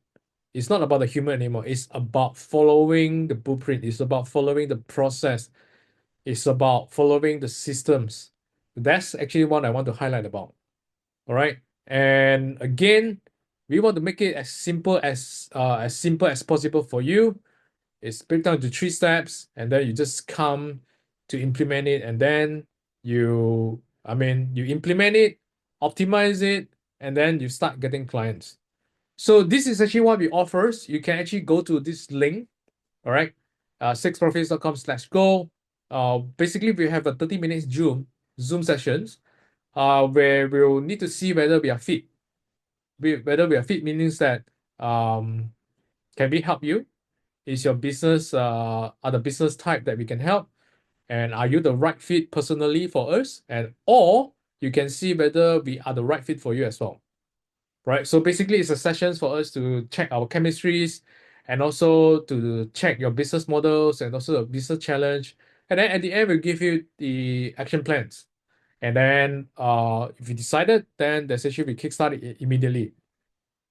It's not about the human anymore. It's about following the blueprint. It's about following the process. It's about following the systems. That's actually what I want to highlight about. All right. And again, we want to make it as simple as possible for you. It's break down to 3 steps, and then you just come to implement it, and then you implement it, optimize it, and then you start getting clients. So this is actually what we offer. You can actually go to this link, all right, 6profits.com/go. Basically, we have a 30 minutes Zoom sessions, where we'll need to see whether we are fit. Whether we are fit means that can we help you? Is your business are the business type that we can help? And are you the right fit personally for us? Or you can see whether we are the right fit for you as well. Right? So basically it's a sessions for us to check our chemistries and also to check your business models and also the business challenge. And then at the end, we'll give you the action plans. And then if you decided, then the session will kickstart it immediately.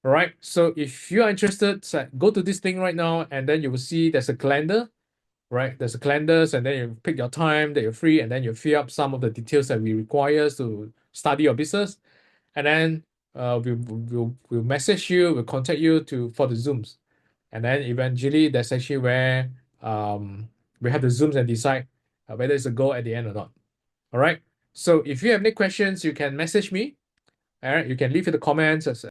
All right. So if you are interested, go to this thing right now, and then you will see there's a calendar, right? There's a calendars, and then you pick your time that you're free, and then you fill up some of the details that we require to study your business, and then we'll message you, we'll contact you for the Zooms, and then eventually that's actually where we have the Zooms and decide whether it's a go at the end or not. All right. So if you have any questions, you can message me. All right. You can leave in the comments